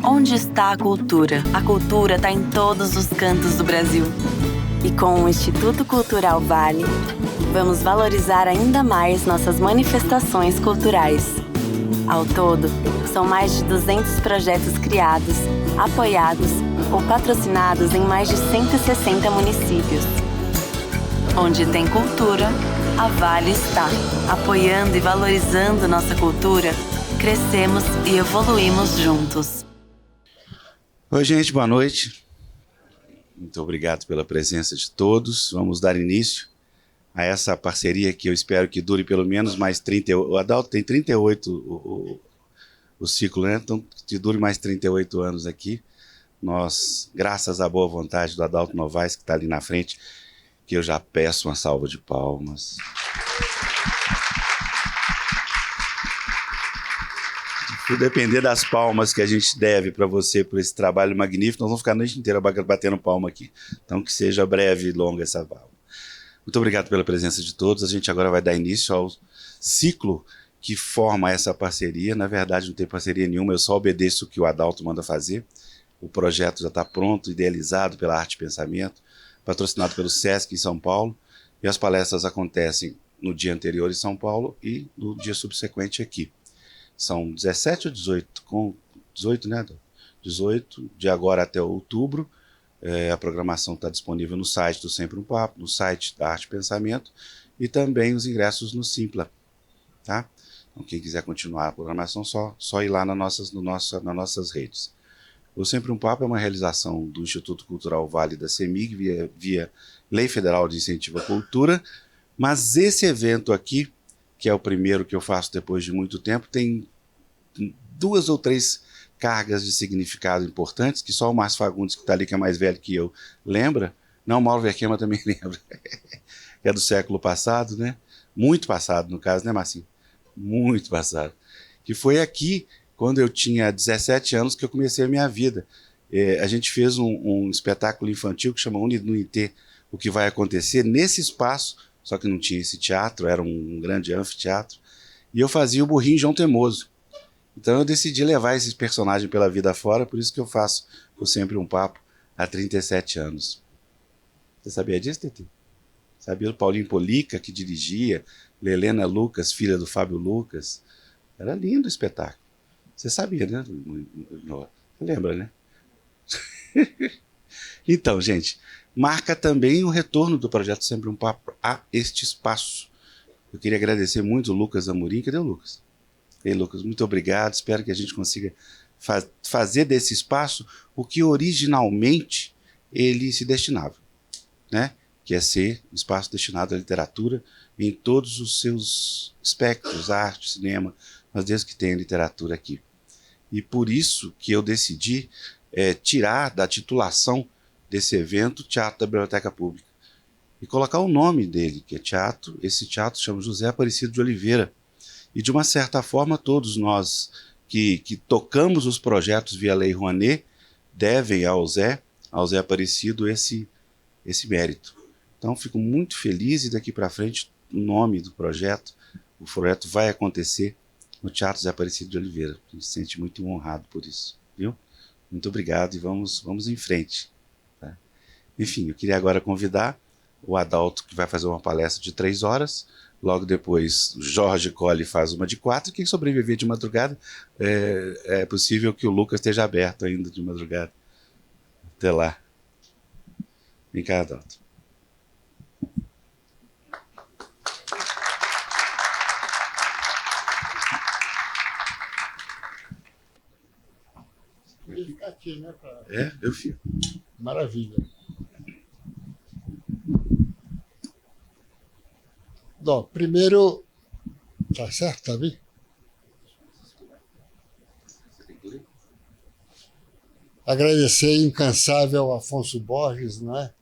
Onde está a cultura? A cultura está em todos os cantos do Brasil. E com o Instituto Cultural Vale, vamos valorizar ainda mais nossas manifestações culturais. Ao todo, são mais de 200 projetos criados, apoiados ou patrocinados em mais de 160 municípios. Onde tem cultura, a Vale está. Apoiando e valorizando nossa cultura, crescemos e evoluímos juntos. Oi, gente, boa noite. Muito obrigado pela presença de todos. Vamos dar início a essa parceria que eu espero que dure pelo menos mais 30... O Adalto tem 38 o ciclo, né? Então, que dure mais 38 anos aqui. Nós, graças à boa vontade do Adalto Novaes, que está ali na frente, que eu já peço uma salva de palmas. Se depender das palmas que a gente deve para você por esse trabalho magnífico, nós vamos ficar a noite inteira batendo palma aqui. Então, que seja breve e longa essa palma. Muito obrigado pela presença de todos. A gente agora vai dar início ao ciclo que forma essa parceria. Na verdade, não tem parceria nenhuma, eu só obedeço o que o Adalto manda fazer. O projeto já está pronto, idealizado pela Arte e Pensamento, patrocinado pelo Sesc em São Paulo, e as palestras acontecem no dia anterior em São Paulo e no dia subsequente aqui. São 17 ou 18? Com 18, né? 18, de agora até outubro. A programação está disponível no site do Sempre um Papo, no site da Arte e Pensamento, e também os ingressos no Simpla. Tá? Então, quem quiser continuar a programação, só ir lá nas nossas redes. O Sempre um Papo é uma realização do Instituto Cultural Vale da CEMIG, via Lei Federal de Incentivo à Cultura, mas esse evento aqui, que é o primeiro que eu faço depois de muito tempo, tem 2 ou 3 cargas de significado importantes, que só o Márcio Fagundes, que está ali, que é mais velho que eu, lembra. Não, o Mauro Verquema também lembra. É do século passado, né? Muito passado, no caso, né, Marcinho? Muito passado. Que foi aqui, quando eu tinha 17 anos, que eu comecei a minha vida. A gente fez um espetáculo infantil que chama Unité, o que vai acontecer nesse espaço, só que não tinha esse teatro, era um grande anfiteatro, e eu fazia o burrinho João Teimoso. Então eu decidi levar esses personagens pela vida fora, por isso que eu faço Sempre um Papo há 37 anos. Você sabia disso, Tete? Sabia do Paulinho Polica, que dirigia, Lelena Lucas, filha do Fábio Lucas. Era lindo o espetáculo. Você sabia, né? Você lembra, né? Então, gente, marca também o retorno do projeto Sempre um Papo a este espaço. Eu queria agradecer muito o Lucas Amorim. Cadê o Lucas? Ei, Lucas, muito obrigado. Espero que a gente consiga fazer desse espaço o que originalmente ele se destinava, né? Que é ser um espaço destinado à literatura em todos os seus espectros, arte, cinema, mas desde que tenha literatura aqui. E por isso que eu decidi tirar da titulação desse evento Teatro da Biblioteca Pública e colocar o nome dele, que é teatro. Esse teatro se chama José Aparecido de Oliveira. E, de uma certa forma, todos nós que tocamos os projetos via Lei Rouanet devem ao Zé Aparecido esse mérito. Então, fico muito feliz e daqui para frente, o nome do projeto, o projeto vai acontecer no Teatro Zé Aparecido de Oliveira. A gente se sente muito honrado por isso, viu? Muito obrigado e vamos em frente. Tá? Enfim, eu queria agora convidar o Adalto, que vai fazer uma palestra de 3 horas, logo depois o Jorge Colli faz uma de 4, e quem sobreviver de madrugada, é possível que o Lucas esteja aberto ainda de madrugada. Até lá. Vem cá, Adalto. Ele fica aqui, né? Eu fico. Maravilha. Bom, primeiro, tá certo, tá bem? Agradecer incansável ao Afonso Borges, não é?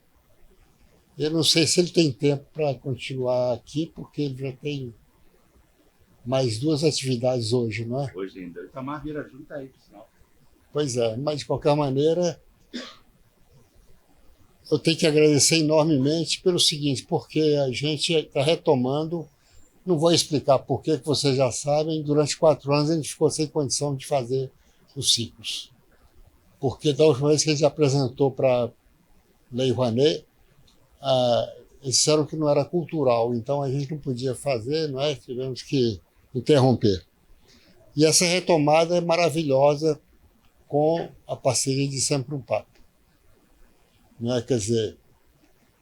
Eu não sei se ele tem tempo para continuar aqui, porque ele já tem mais 2 atividades hoje, não é? Hoje ainda. O Itamar Vieira Júnior está aí, por sinal. Pois é, mas de qualquer maneira, eu tenho que agradecer enormemente pelo seguinte, porque a gente está retomando, não vou explicar por que vocês já sabem, durante 4 anos a gente ficou sem condição de fazer os ciclos. porque da última vez que a gente apresentou para a Lei Rouanet, eles disseram que não era cultural, então a gente não podia fazer, não é? Tivemos que interromper. E essa retomada é maravilhosa com a parceria de Sempre um Papo. Não é? Quer dizer,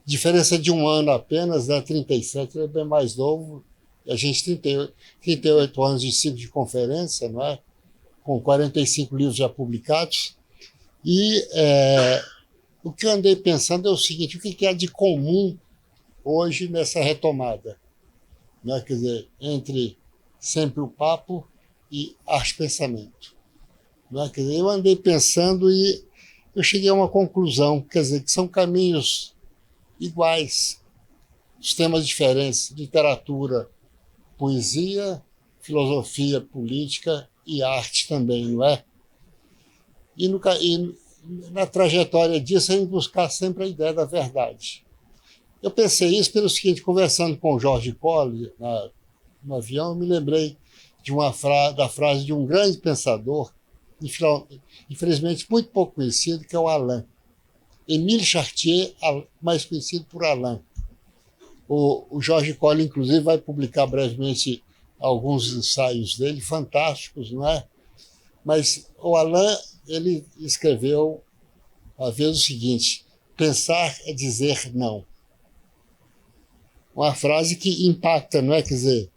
diferença de um ano apenas, né? 37, ele é bem mais novo, a gente tem 38 anos de ciclo de conferência, não é? Com 45 livros já publicados. E o que eu andei pensando é o seguinte, o que há de comum hoje nessa retomada? Não é? Quer dizer, entre Sempre o Papo e Arte-Pensamento. Não é? Quer dizer, eu andei pensando e eu cheguei a uma conclusão, quer dizer, que são caminhos iguais, os temas diferentes, literatura, poesia, filosofia, política e arte também, não é? E na trajetória disso, a gente buscar sempre a ideia da verdade. Eu pensei isso pelo seguinte, conversando com o Jorge Colli no avião, eu me lembrei de da frase de um grande pensador, infelizmente muito pouco conhecido, que é o Alain. Émile Chartier, mais conhecido por Alain. O Jorge Colli, inclusive, vai publicar brevemente alguns ensaios dele, fantásticos, não é? Mas o Alain, ele escreveu uma vez o seguinte, pensar é dizer não. Uma frase que impacta, não é? Quer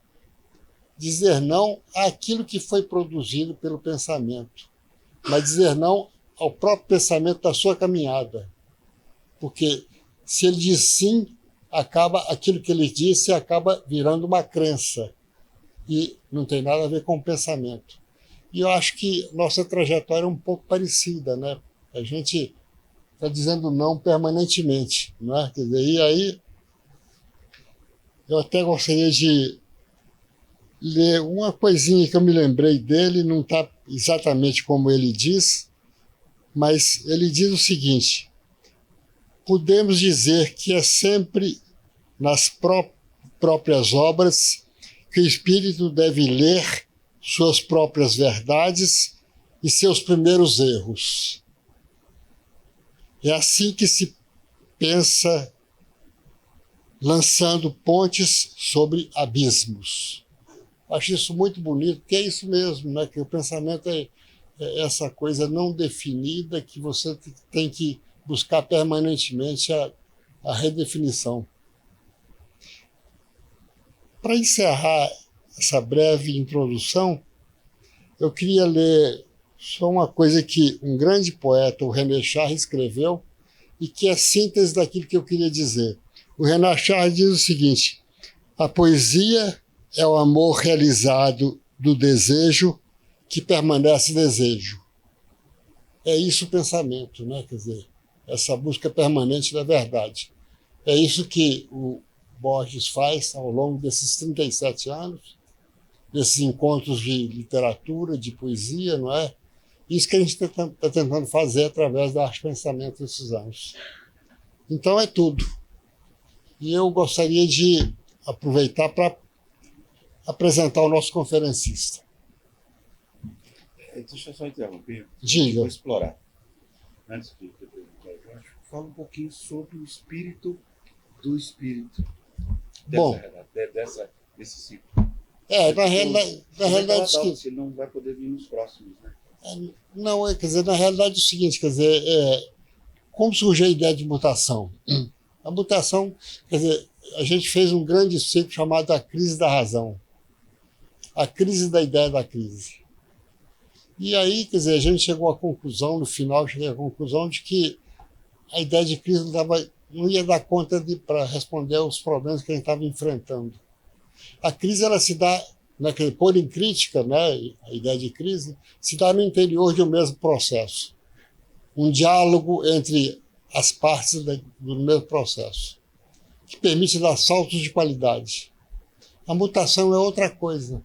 dizer não àquilo que foi produzido pelo pensamento, mas dizer não ao próprio pensamento da sua caminhada. Porque se ele diz sim, aquilo que ele disse acaba virando uma crença e não tem nada a ver com o pensamento. E eu acho que nossa trajetória é um pouco parecida, né? A gente está dizendo não permanentemente, não é? Quer dizer, e aí eu até gostaria de ler uma coisinha que eu me lembrei dele, não está exatamente como ele diz, mas ele diz o seguinte, podemos dizer que é sempre nas próprias obras que o espírito deve ler suas próprias verdades e seus primeiros erros. É assim que se pensa lançando pontes sobre abismos. Acho isso muito bonito, porque é isso mesmo, né? Que o pensamento é essa coisa não definida que você tem que buscar permanentemente a redefinição. Para encerrar essa breve introdução, eu queria ler só uma coisa que um grande poeta, o René Char, escreveu e que é síntese daquilo que eu queria dizer. O René Char diz o seguinte, a poesia é o amor realizado do desejo que permanece desejo. É isso o pensamento, né? Quer dizer, essa busca permanente da verdade. É isso que o Borges faz ao longo desses 37 anos, desses encontros de literatura, de poesia, não é? Isso que a gente está tentando fazer através da arte-pensamento desses anos. Então é tudo. E eu gostaria de aproveitar para apresentar o nosso conferencista. Deixa eu só interromper. Diga. Vou explorar. Antes de apresentar o Jorge, fala um pouquinho sobre o espírito do espírito. Bom, desse ciclo. Na realidade Ele não vai poder vir nos próximos, né? Não, quer dizer, na realidade é o seguinte, quer dizer, como surgiu a ideia de mutação? A mutação, quer dizer, a gente fez um grande ciclo chamado A Crise da Razão. A crise da ideia da crise. E aí, quer dizer, a gente chegou à conclusão, no final, cheguei à conclusão de que a ideia de crise não ia dar conta para responder aos problemas que a gente estava enfrentando. A crise, ela se dá, né, por em crítica, né, a ideia de crise, se dá no interior de um mesmo processo. Um diálogo entre as partes do mesmo processo, que permite dar saltos de qualidade. A mutação é outra coisa.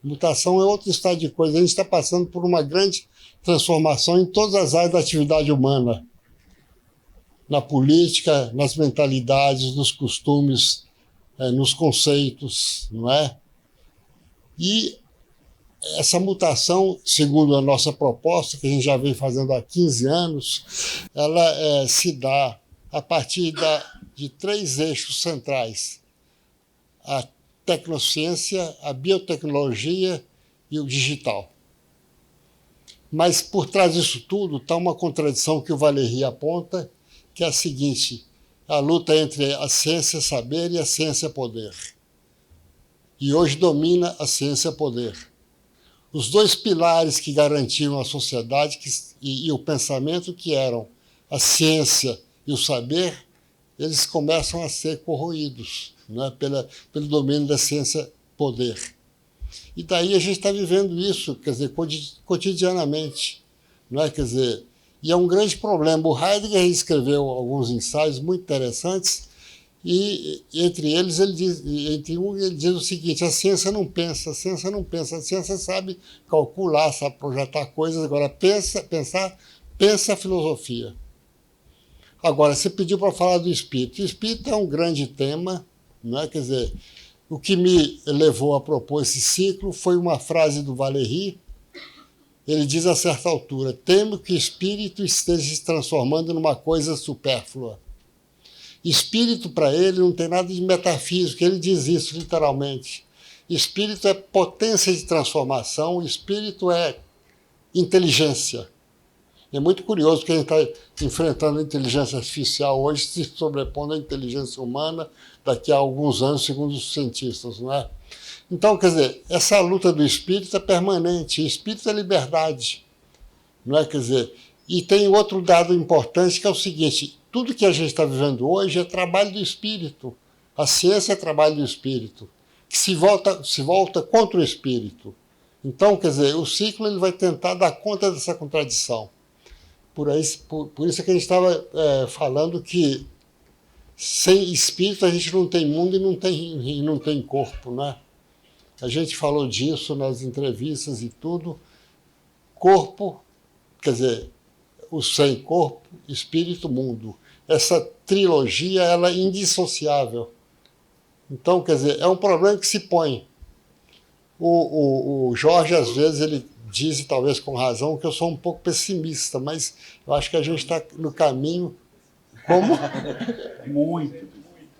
Mutação é outro estado de coisa. A gente está passando por uma grande transformação em todas as áreas da atividade humana. Na política, nas mentalidades, nos costumes, nos conceitos, não é? E essa mutação, segundo a nossa proposta, que a gente já vem fazendo há 15 anos, ela se dá a partir de 3 eixos centrais: a tecnociência, a biotecnologia e o digital. Mas por trás disso tudo está uma contradição que o Valéry aponta, que é a seguinte: a luta entre a ciência-saber e a ciência-poder. E hoje domina a ciência-poder. Os 2 pilares que garantiam a sociedade e o pensamento, que eram a ciência e o saber, eles começam a ser corroídos, né, pelo domínio da ciência-poder. E daí a gente está vivendo isso, quer dizer, cotidianamente. Não é? Quer dizer, e é um grande problema. O Heidegger escreveu alguns ensaios muito interessantes, e entre eles ele diz o seguinte: a ciência não pensa, a ciência sabe calcular, sabe projetar coisas, agora pensa a filosofia. Agora, você pediu para falar do espírito. O espírito é um grande tema, não é? Quer dizer, o que me levou a propor esse ciclo foi uma frase do Valéry. Ele diz a certa altura: temo que o espírito esteja se transformando numa coisa supérflua. Espírito, para ele, não tem nada de metafísico, ele diz isso literalmente. Espírito é potência de transformação, espírito é inteligência. É muito curioso que a gente está enfrentando a inteligência artificial hoje, se sobrepondo à inteligência humana daqui a alguns anos, segundo os cientistas, não é? Então, quer dizer, essa luta do espírito é permanente. Espírito é liberdade, não é? Quer dizer, e tem outro dado importante, que é o seguinte: tudo que a gente está vivendo hoje é trabalho do espírito. A ciência é trabalho do espírito, que se volta contra o espírito. Então, quer dizer, o ciclo ele vai tentar dar conta dessa contradição. Por isso que a gente estava falando que sem espírito a gente não tem mundo e não tem corpo, né? A gente falou disso nas entrevistas e tudo. Corpo, quer dizer, o sem corpo, espírito, mundo. Essa trilogia ela é indissociável. Então, quer dizer, é um problema que se põe. O Jorge, às vezes, ele diz, e talvez com razão, que eu sou um pouco pessimista, mas eu acho que a gente está no caminho como...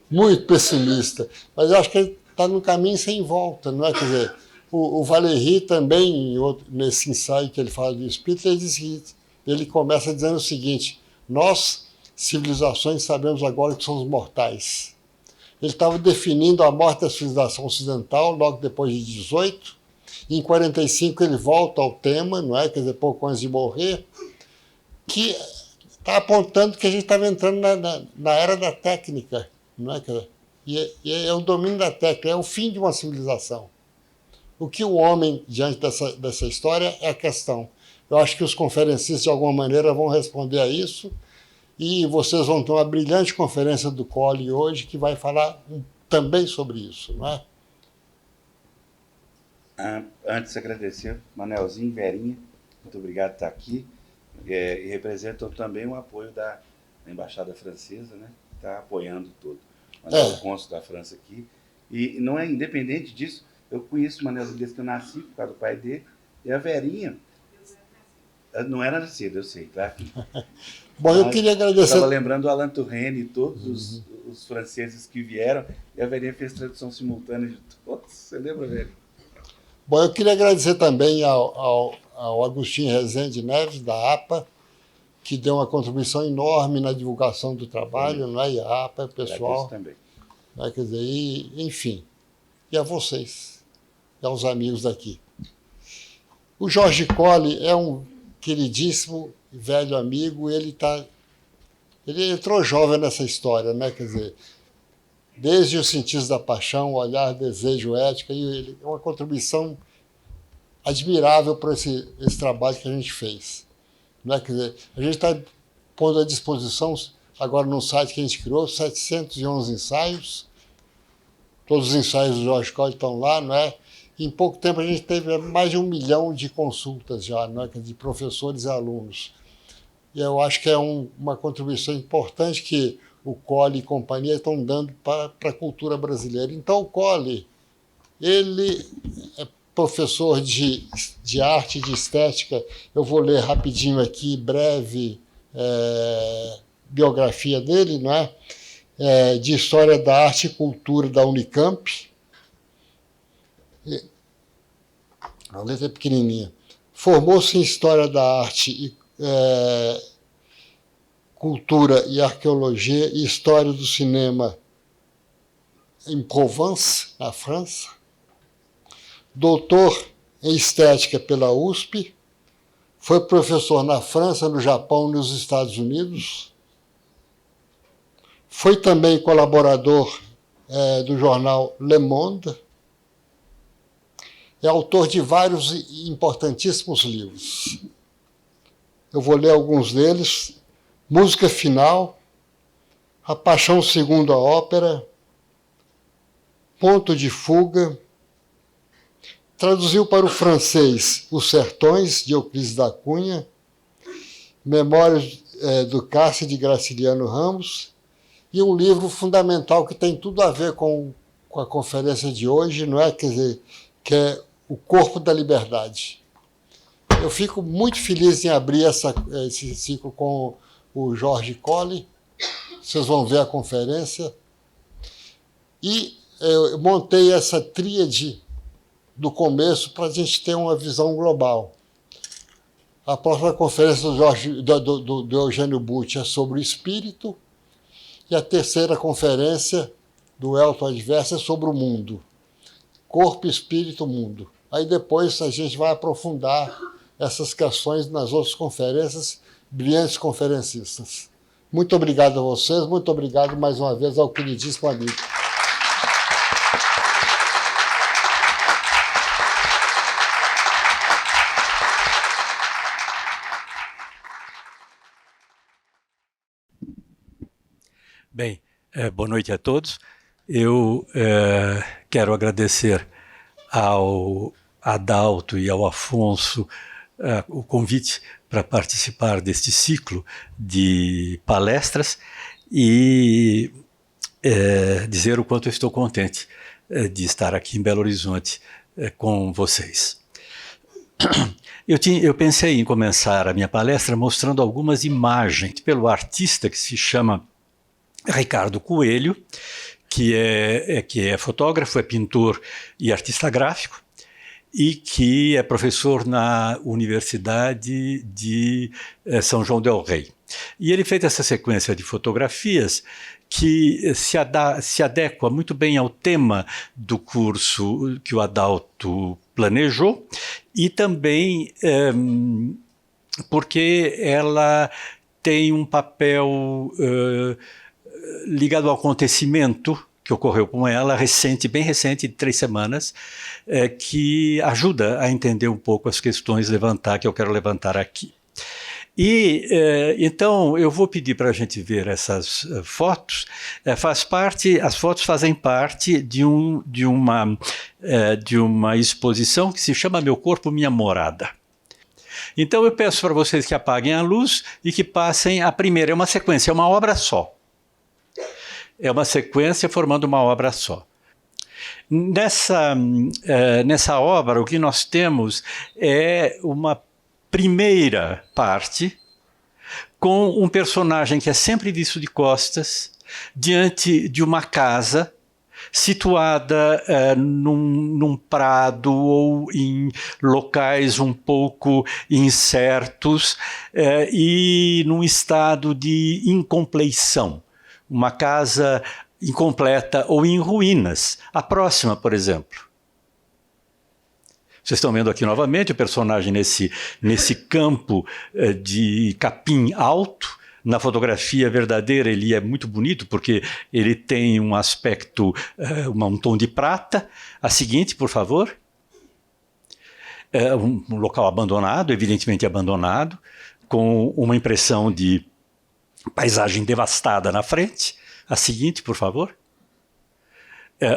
Muito pessimista. Mas eu acho que está no caminho sem volta, não é? Quer dizer, o Valéry também, nesse ensaio que ele fala do espírito, ele começa dizendo o seguinte: nós, civilizações, sabemos agora que somos mortais. Ele estava definindo a morte da civilização ocidental logo depois de 18. Em 45 ele volta ao tema, não é? Quer dizer, pouco antes de morrer, que está apontando que a gente estava entrando na era da técnica, não é? Quer dizer, e é o domínio da técnica, é o fim de uma civilização. O que o homem, diante dessa história, é a questão. Eu acho que os conferencistas, de alguma maneira, vão responder a isso, e vocês vão ter uma brilhante conferência do Colli hoje, que vai falar também sobre isso, não é? Antes de agradecer, Manelzinho, Verinha, muito obrigado por estar aqui, e representam também o apoio da Embaixada Francesa, né, que está apoiando tudo. Manel, o cônsul da França aqui, e não é independente disso, eu conheço o Manelzinho desde que eu nasci, por causa do pai dele, e a Verinha não era nascida, eu sei, tá? Bom, eu queria agradecer... Estava lembrando o Alain Touraine e todos os franceses que vieram, e a Verinha fez tradução simultânea de todos. Você lembra, Verinha? Bom, eu queria agradecer também ao Agostinho Rezende Neves, da APA, que deu uma contribuição enorme na divulgação do trabalho, não é? E a APA, o pessoal. Também. Né? Quer dizer, enfim, e a vocês, e aos amigos daqui. O Jorge Colli é um queridíssimo velho amigo, ele entrou jovem nessa história, né? Quer dizer, desde os sentidos da paixão, olhar, desejo, ética, e ele é uma contribuição admirável para esse trabalho que a gente fez. Né? Quer dizer, a gente está pondo à disposição, agora no site que a gente criou, 711 ensaios. Todos os ensaios do Jorge Colli estão lá, não é? Em pouco tempo a gente teve mais de 1 milhão de consultas já, não é? De professores e alunos. E eu acho que é uma contribuição importante que o Colli e companhia estão dando para a cultura brasileira. Então o Colli, ele professor de arte e de estética. Eu vou ler rapidinho aqui, breve, biografia dele, não é? De História da Arte e Cultura da Unicamp. A letra é pequenininha. Formou-se em História da Arte, Cultura e Arqueologia e História do Cinema em Provence, na França. Doutor em Estética pela USP. Foi professor na França, no Japão e nos Estados Unidos. Foi também colaborador do jornal Le Monde. É autor de vários importantíssimos livros. Eu vou ler alguns deles. Música Final, A Paixão Segundo a Ópera, Ponto de Fuga. Traduziu para o francês Os Sertões, de Euclides da Cunha, Memórias do Cárcere, de Graciliano Ramos, e um livro fundamental que tem tudo a ver com a conferência de hoje, não é? Quer dizer, que é O Corpo da Liberdade. Eu fico muito feliz em abrir esse ciclo com o Jorge Colli. Vocês vão ver a conferência. E eu montei essa tríade do começo para a gente ter uma visão global. A próxima conferência do Eugênio Butti é sobre o espírito, e a terceira conferência do Elton Adverso é sobre o mundo. Corpo, espírito, mundo. Aí depois a gente vai aprofundar essas questões nas outras conferências, brilhantes conferencistas. Muito obrigado a vocês, muito obrigado mais uma vez ao queridíssimo amigo. Bem, boa noite a todos. Eu quero agradecer ao Adalto e ao Afonso o convite para participar deste ciclo de palestras e dizer o quanto eu estou contente de estar aqui em Belo Horizonte com vocês. Eu pensei em começar a minha palestra mostrando algumas imagens pelo artista que se chama Ricardo Coelho, que é fotógrafo, é pintor e artista gráfico, e que é professor na Universidade de São João del Rei. E ele fez essa sequência de fotografias que se adequa muito bem ao tema do curso que o Adalto planejou, e também porque ela tem um papel ligado ao acontecimento que ocorreu com ela, bem recente, de 3 semanas, que ajuda a entender um pouco as questões que eu quero levantar aqui. E então eu vou pedir para a gente ver essas fotos. As fotos fazem parte de uma exposição que se chama Meu Corpo, Minha Morada. Então eu peço para vocês que apaguem a luz e que passem a primeira. É uma sequência, é uma obra só. É uma sequência formando uma obra só. Nessa obra, o que nós temos é uma primeira parte com um personagem que é sempre visto de costas, diante de uma casa situada num prado ou em locais um pouco incertos e num estado de incompleição. Uma casa incompleta ou em ruínas. A próxima, por exemplo. Vocês estão vendo aqui novamente o personagem nesse campo de capim alto. Na fotografia verdadeira ele é muito bonito porque ele tem um aspecto, um tom de prata. A seguinte, por favor. Um local abandonado, evidentemente abandonado, com uma impressão de paisagem devastada na frente. A seguinte, por favor.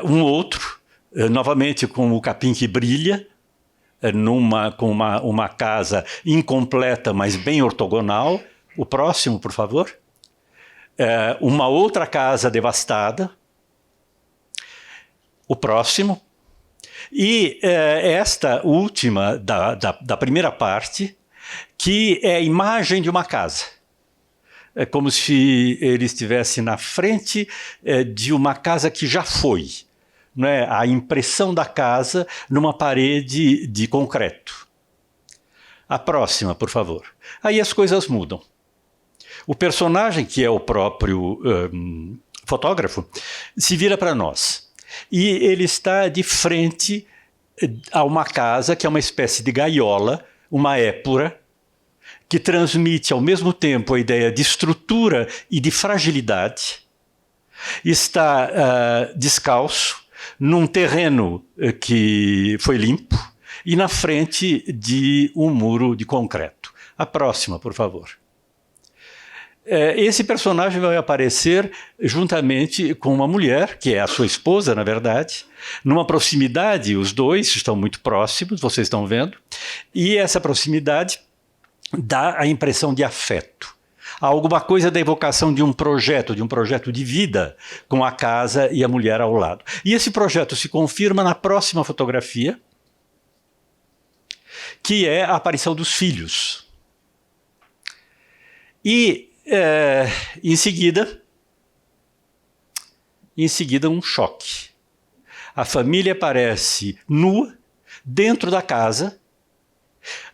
Um outro, novamente com o capim que brilha, com uma casa incompleta, mas bem ortogonal. O próximo, por favor. Uma outra casa devastada. O próximo. E esta última da primeira parte, que é a imagem de uma casa. É como se ele estivesse na frente de uma casa que já foi. Não é? A impressão da casa numa parede de concreto. A próxima, por favor. Aí as coisas mudam. O personagem, que é o próprio fotógrafo, se vira para nós. E ele está de frente a uma casa que é uma espécie de gaiola, uma épura, que transmite ao mesmo tempo a ideia de estrutura e de fragilidade. Está descalço, num terreno que foi limpo e na frente de um muro de concreto. A próxima, por favor. Esse personagem vai aparecer juntamente com uma mulher, que é a sua esposa, na verdade, numa proximidade, os dois estão muito próximos, vocês estão vendo, e essa proximidade dá a impressão de afeto. Há alguma coisa da evocação de um projeto de vida, com a casa e a mulher ao lado. E esse projeto se confirma na próxima fotografia, que é a aparição dos filhos. E, em seguida, um choque. A família aparece nua, dentro da casa.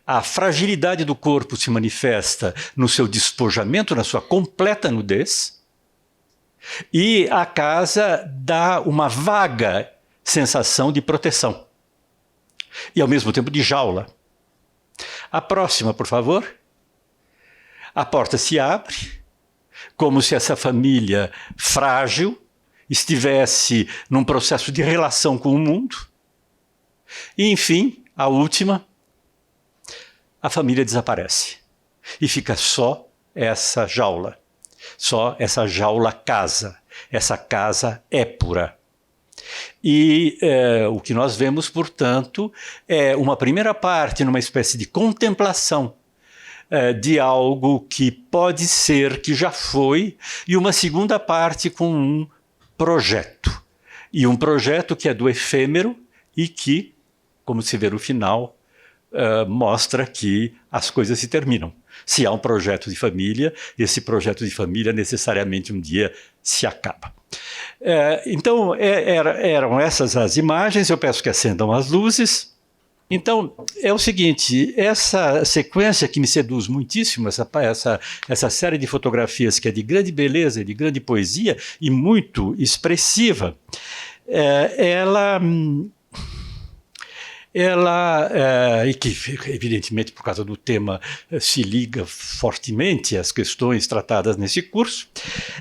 A fragilidade do corpo se manifesta no seu despojamento, na sua completa nudez. E a casa dá uma vaga sensação de proteção. E, ao mesmo tempo, de jaula. A próxima, por favor. A porta se abre, como se essa família frágil estivesse num processo de relação com o mundo. E, enfim, a última, a família desaparece. E fica só essa jaula casa, essa casa épura. E o que nós vemos, portanto, é uma primeira parte numa espécie de contemplação de algo que pode ser, que já foi, e uma segunda parte com um projeto. E um projeto que é do efêmero e que, como se vê no final, mostra que as coisas se terminam. Se há um projeto de família, esse projeto de família necessariamente um dia se acaba. Então, eram essas as imagens. Eu peço que acendam as luzes. Então, é o seguinte, essa sequência que me seduz muitíssimo, essa série de fotografias que é de grande beleza, de grande poesia e muito expressiva, e que, evidentemente, por causa do tema, se liga fortemente às questões tratadas nesse curso,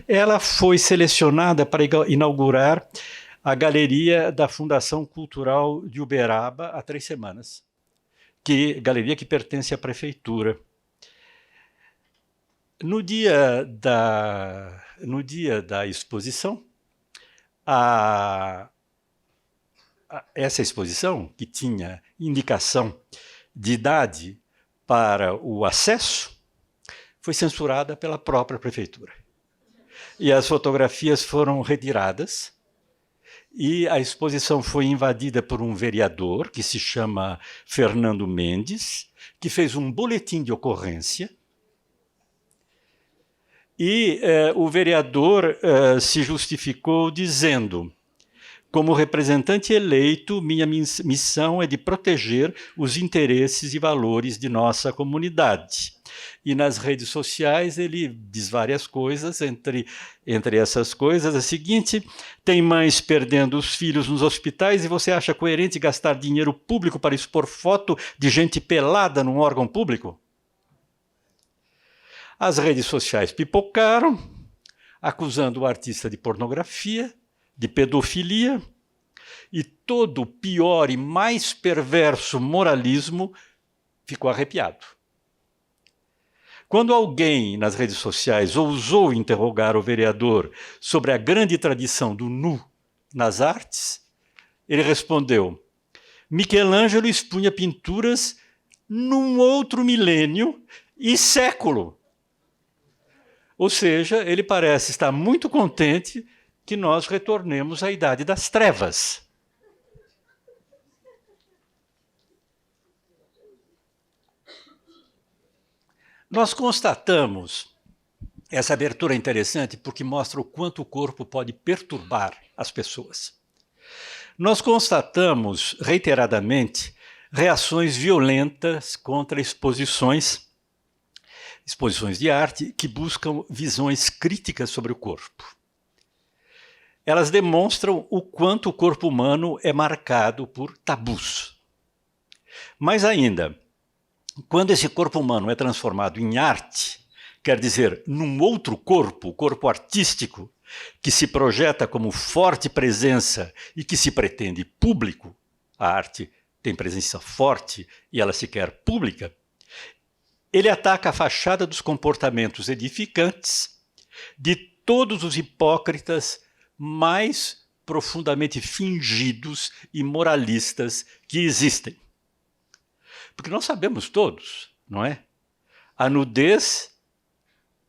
ela foi selecionada para inaugurar a galeria da Fundação Cultural de Uberaba há 3 semanas, galeria que pertence à prefeitura. No dia da exposição, essa exposição, que tinha indicação de idade para o acesso, foi censurada pela própria prefeitura. E as fotografias foram retiradas, e a exposição foi invadida por um vereador, que se chama Fernando Mendes, que fez um boletim de ocorrência, e o vereador se justificou dizendo: como representante eleito, minha missão é de proteger os interesses e valores de nossa comunidade. E nas redes sociais ele diz várias coisas, entre essas coisas a seguinte: tem mães perdendo os filhos nos hospitais e você acha coerente gastar dinheiro público para expor foto de gente pelada num órgão público? As redes sociais pipocaram, acusando o artista de pornografia, de pedofilia, e todo o pior e mais perverso moralismo ficou arrepiado. Quando alguém nas redes sociais ousou interrogar o vereador sobre a grande tradição do nu nas artes, ele respondeu: Michelangelo expunha pinturas num outro milênio e século. Ou seja, ele parece estar muito contente que nós retornemos à Idade das Trevas. Nós constatamos, essa abertura é interessante porque mostra o quanto o corpo pode perturbar as pessoas. Nós constatamos reiteradamente reações violentas contra exposições de arte que buscam visões críticas sobre o corpo. Elas demonstram o quanto o corpo humano é marcado por tabus. Mais ainda, quando esse corpo humano é transformado em arte, quer dizer, num outro corpo, o corpo artístico, que se projeta como forte presença e que se pretende público, a arte tem presença forte e ela se quer pública, ele ataca a fachada dos comportamentos edificantes de todos os hipócritas mais profundamente fingidos e moralistas que existem. Porque nós sabemos todos, não é? A nudez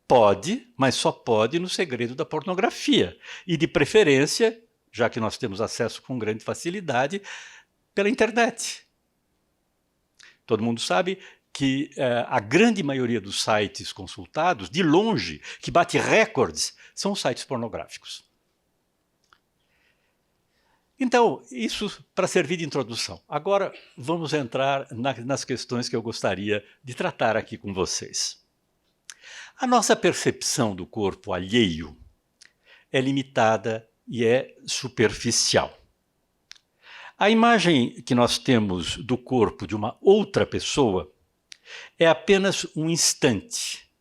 pode, mas só pode no segredo da pornografia. E de preferência, já que nós temos acesso com grande facilidade, pela internet. Todo mundo sabe que a grande maioria dos sites consultados, de longe, que bate recordes, são sites pornográficos. Então, isso para servir de introdução. Agora vamos entrar nas questões que eu gostaria de tratar aqui com vocês. A nossa percepção do corpo alheio é limitada e é superficial. A imagem que nós temos do corpo de uma outra pessoa é apenas um instante,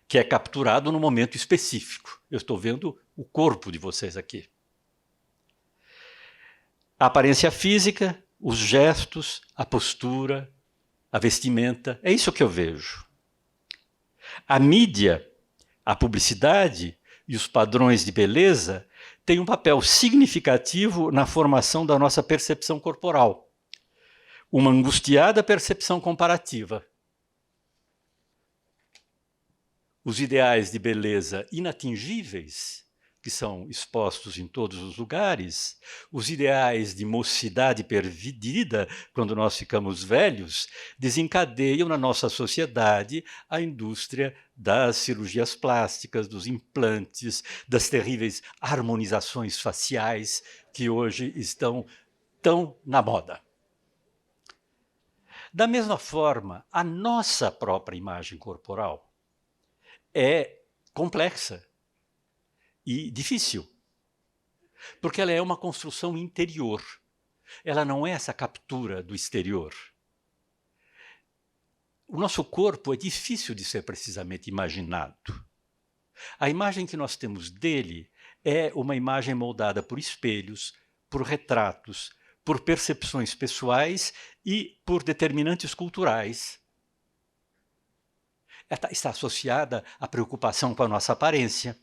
que é capturado num momento específico. Eu estou vendo o corpo de vocês aqui. A aparência física, os gestos, a postura, a vestimenta, é isso que eu vejo. A mídia, a publicidade e os padrões de beleza têm um papel significativo na formação da nossa percepção corporal. Uma angustiada percepção comparativa. Os ideais de beleza inatingíveis, que são expostos em todos os lugares, os ideais de mocidade perdida, quando nós ficamos velhos, desencadeiam na nossa sociedade a indústria das cirurgias plásticas, dos implantes, das terríveis harmonizações faciais que hoje estão tão na moda. Da mesma forma, a nossa própria imagem corporal é complexa e difícil, porque ela é uma construção interior. Ela não é essa captura do exterior. O nosso corpo é difícil de ser precisamente imaginado. A imagem que nós temos dele é uma imagem moldada por espelhos, por retratos, por percepções pessoais e por determinantes culturais. Ela está associada à preocupação com a nossa aparência.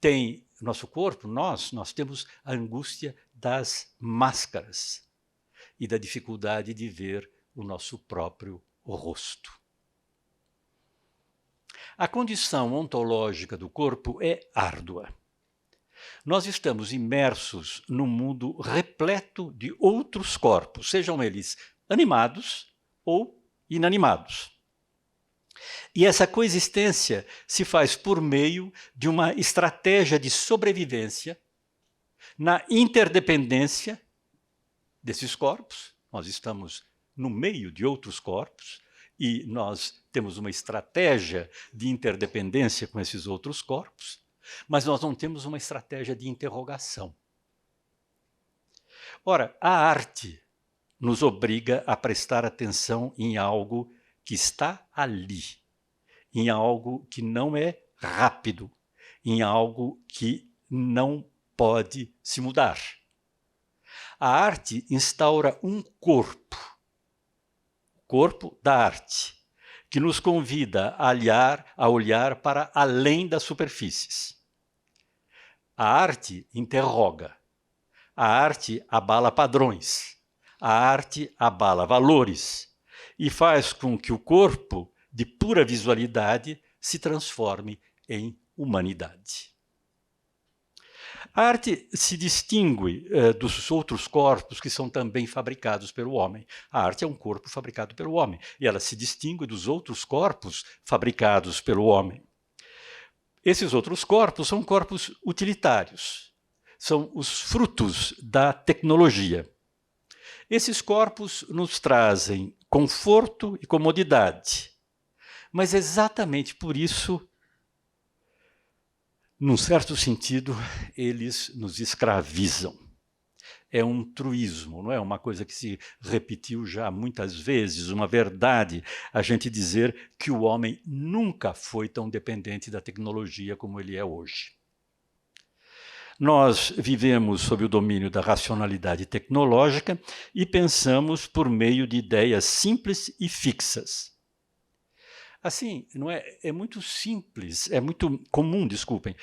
Tem nosso corpo, nós temos a angústia das máscaras e da dificuldade de ver o nosso próprio rosto. A condição ontológica do corpo é árdua. Nós estamos imersos num mundo repleto de outros corpos, sejam eles animados ou inanimados. E essa coexistência se faz por meio de uma estratégia de sobrevivência na interdependência desses corpos. Nós estamos no meio de outros corpos e nós temos uma estratégia de interdependência com esses outros corpos, mas nós não temos uma estratégia de interrogação. Ora, a arte nos obriga a prestar atenção em algo que está ali, em algo que não é rápido, em algo que não pode se mudar. A arte instaura um corpo, o corpo da arte, que nos convida a olhar para além das superfícies. A arte interroga, a arte abala padrões, a arte abala valores, e faz com que o corpo, de pura visualidade, se transforme em humanidade. A arte se distingue dos outros corpos que são também fabricados pelo homem. A arte é um corpo fabricado pelo homem, e ela se distingue dos outros corpos fabricados pelo homem. Esses outros corpos são corpos utilitários, são os frutos da tecnologia. Esses corpos nos trazem conforto e comodidade, mas exatamente por isso, num certo sentido, eles nos escravizam. É um truísmo, não é uma coisa que se repetiu já muitas vezes, uma verdade, a gente dizer que o homem nunca foi tão dependente da tecnologia como ele é hoje. Nós vivemos sob o domínio da racionalidade tecnológica e pensamos por meio de ideias simples e fixas. Assim, não é? É muito simples, é muito comum, desculpem,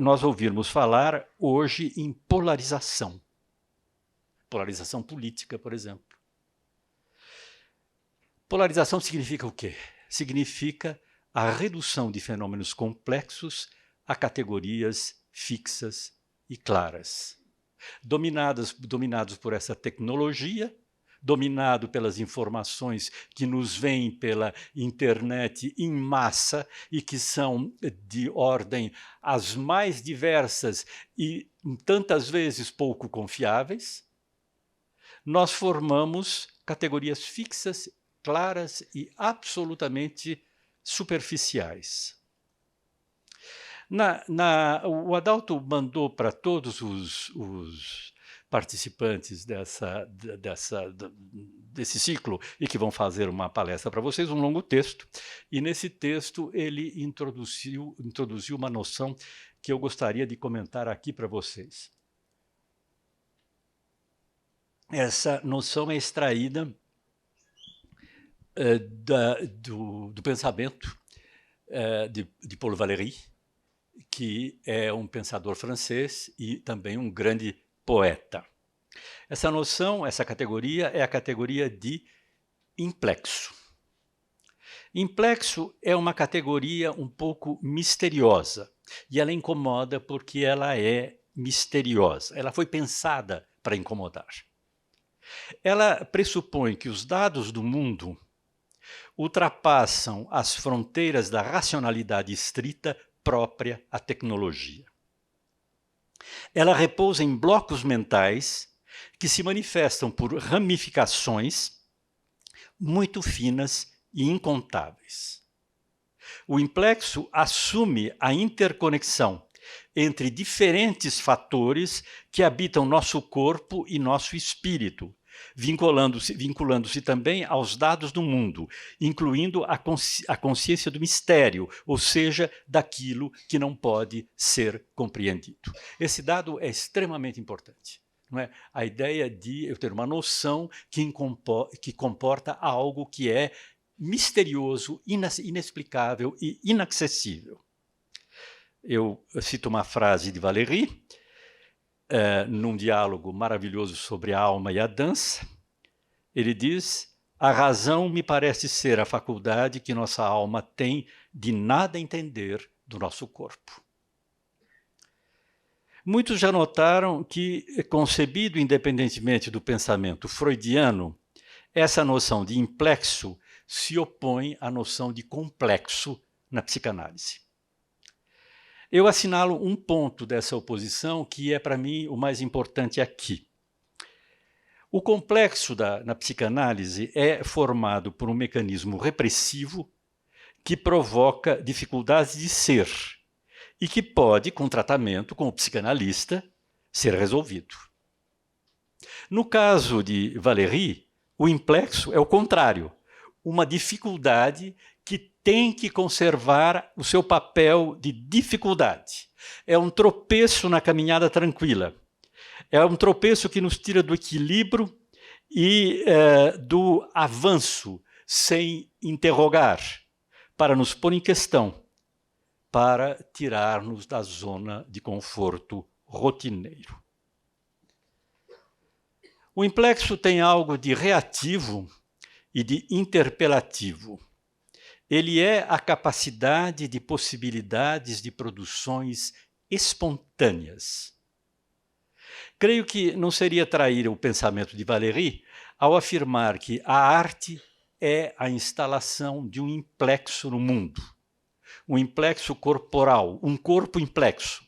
nós ouvirmos falar hoje em polarização. Polarização política, por exemplo. Polarização significa o quê? Significa a redução de fenômenos complexos a categorias fixas e claras. Dominados por essa tecnologia, dominado pelas informações que nos vêm pela internet em massa e que são de ordem as mais diversas e tantas vezes pouco confiáveis, nós formamos categorias fixas, claras e absolutamente superficiais. O Adalto mandou para todos os participantes desse ciclo e que vão fazer uma palestra para vocês, um longo texto, e nesse texto ele introduziu uma noção que eu gostaria de comentar aqui para vocês. Essa noção é extraída do pensamento de Paul Valéry, que é um pensador francês e também um grande poeta. Essa noção, essa categoria, é a categoria de implexo. Implexo é uma categoria um pouco misteriosa, e ela incomoda porque ela é misteriosa. Ela foi pensada para incomodar. Ela pressupõe que os dados do mundo ultrapassam as fronteiras da racionalidade estrita própria à tecnologia. Ela repousa em blocos mentais que se manifestam por ramificações muito finas e incontáveis. O implexo assume a interconexão entre diferentes fatores que habitam nosso corpo e nosso espírito, vinculando-se também aos dados do mundo, incluindo a consciência do mistério, ou seja, daquilo que não pode ser compreendido. Esse dado é extremamente importante. Não é? A ideia de eu ter uma noção que comporta algo que é misterioso, inexplicável e inacessível. Eu cito uma frase de Valéry, num diálogo maravilhoso sobre a alma e a dança. Ele diz: a razão me parece ser a faculdade que nossa alma tem de nada entender do nosso corpo. Muitos já notaram que, concebido independentemente do pensamento freudiano, essa noção de implexo se opõe à noção de complexo na psicanálise. Eu assinalo um ponto dessa oposição que é, para mim, o mais importante aqui. O complexo na psicanálise é formado por um mecanismo repressivo que provoca dificuldades de ser e que pode, com tratamento com o psicanalista, ser resolvido. No caso de Valéry, o implexo é o contrário, uma dificuldade que tem que conservar o seu papel de dificuldade. É um tropeço na caminhada tranquila. É um tropeço que nos tira do equilíbrio e do avanço sem interrogar, para nos pôr em questão, para tirar-nos da zona de conforto rotineiro. O implexo tem algo de reativo e de interpelativo. Ele é a capacidade de possibilidades de produções espontâneas. Creio que não seria trair o pensamento de Valéry ao afirmar que a arte é a instalação de um implexo no mundo, um implexo corporal, um corpo implexo,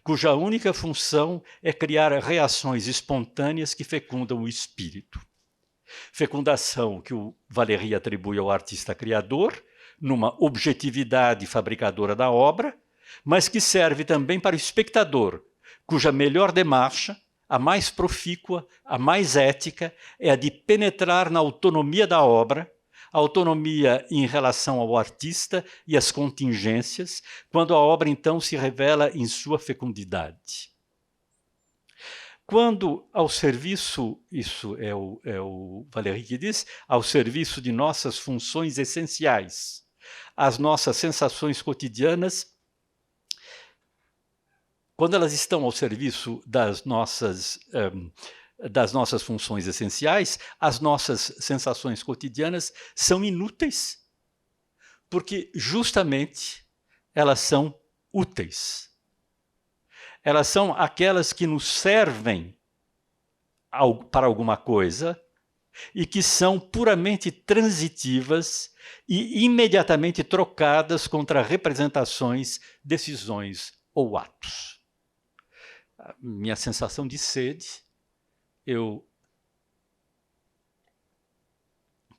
cuja única função é criar reações espontâneas que fecundam o espírito. Fecundação que o Valéry atribui ao artista criador, numa objetividade fabricadora da obra, mas que serve também para o espectador, cuja melhor demarcha, a mais profícua, a mais ética, é a de penetrar na autonomia da obra, a autonomia em relação ao artista e às contingências, quando a obra então se revela em sua fecundidade. Quando ao serviço, isso é o Valéry que diz, ao serviço de nossas funções essenciais, as nossas sensações cotidianas, quando elas estão ao serviço das nossas funções essenciais, as nossas sensações cotidianas são inúteis, porque justamente elas são úteis. Elas são aquelas que nos servem para alguma coisa e que são puramente transitivas e imediatamente trocadas contra representações, decisões ou atos. A minha sensação de sede, eu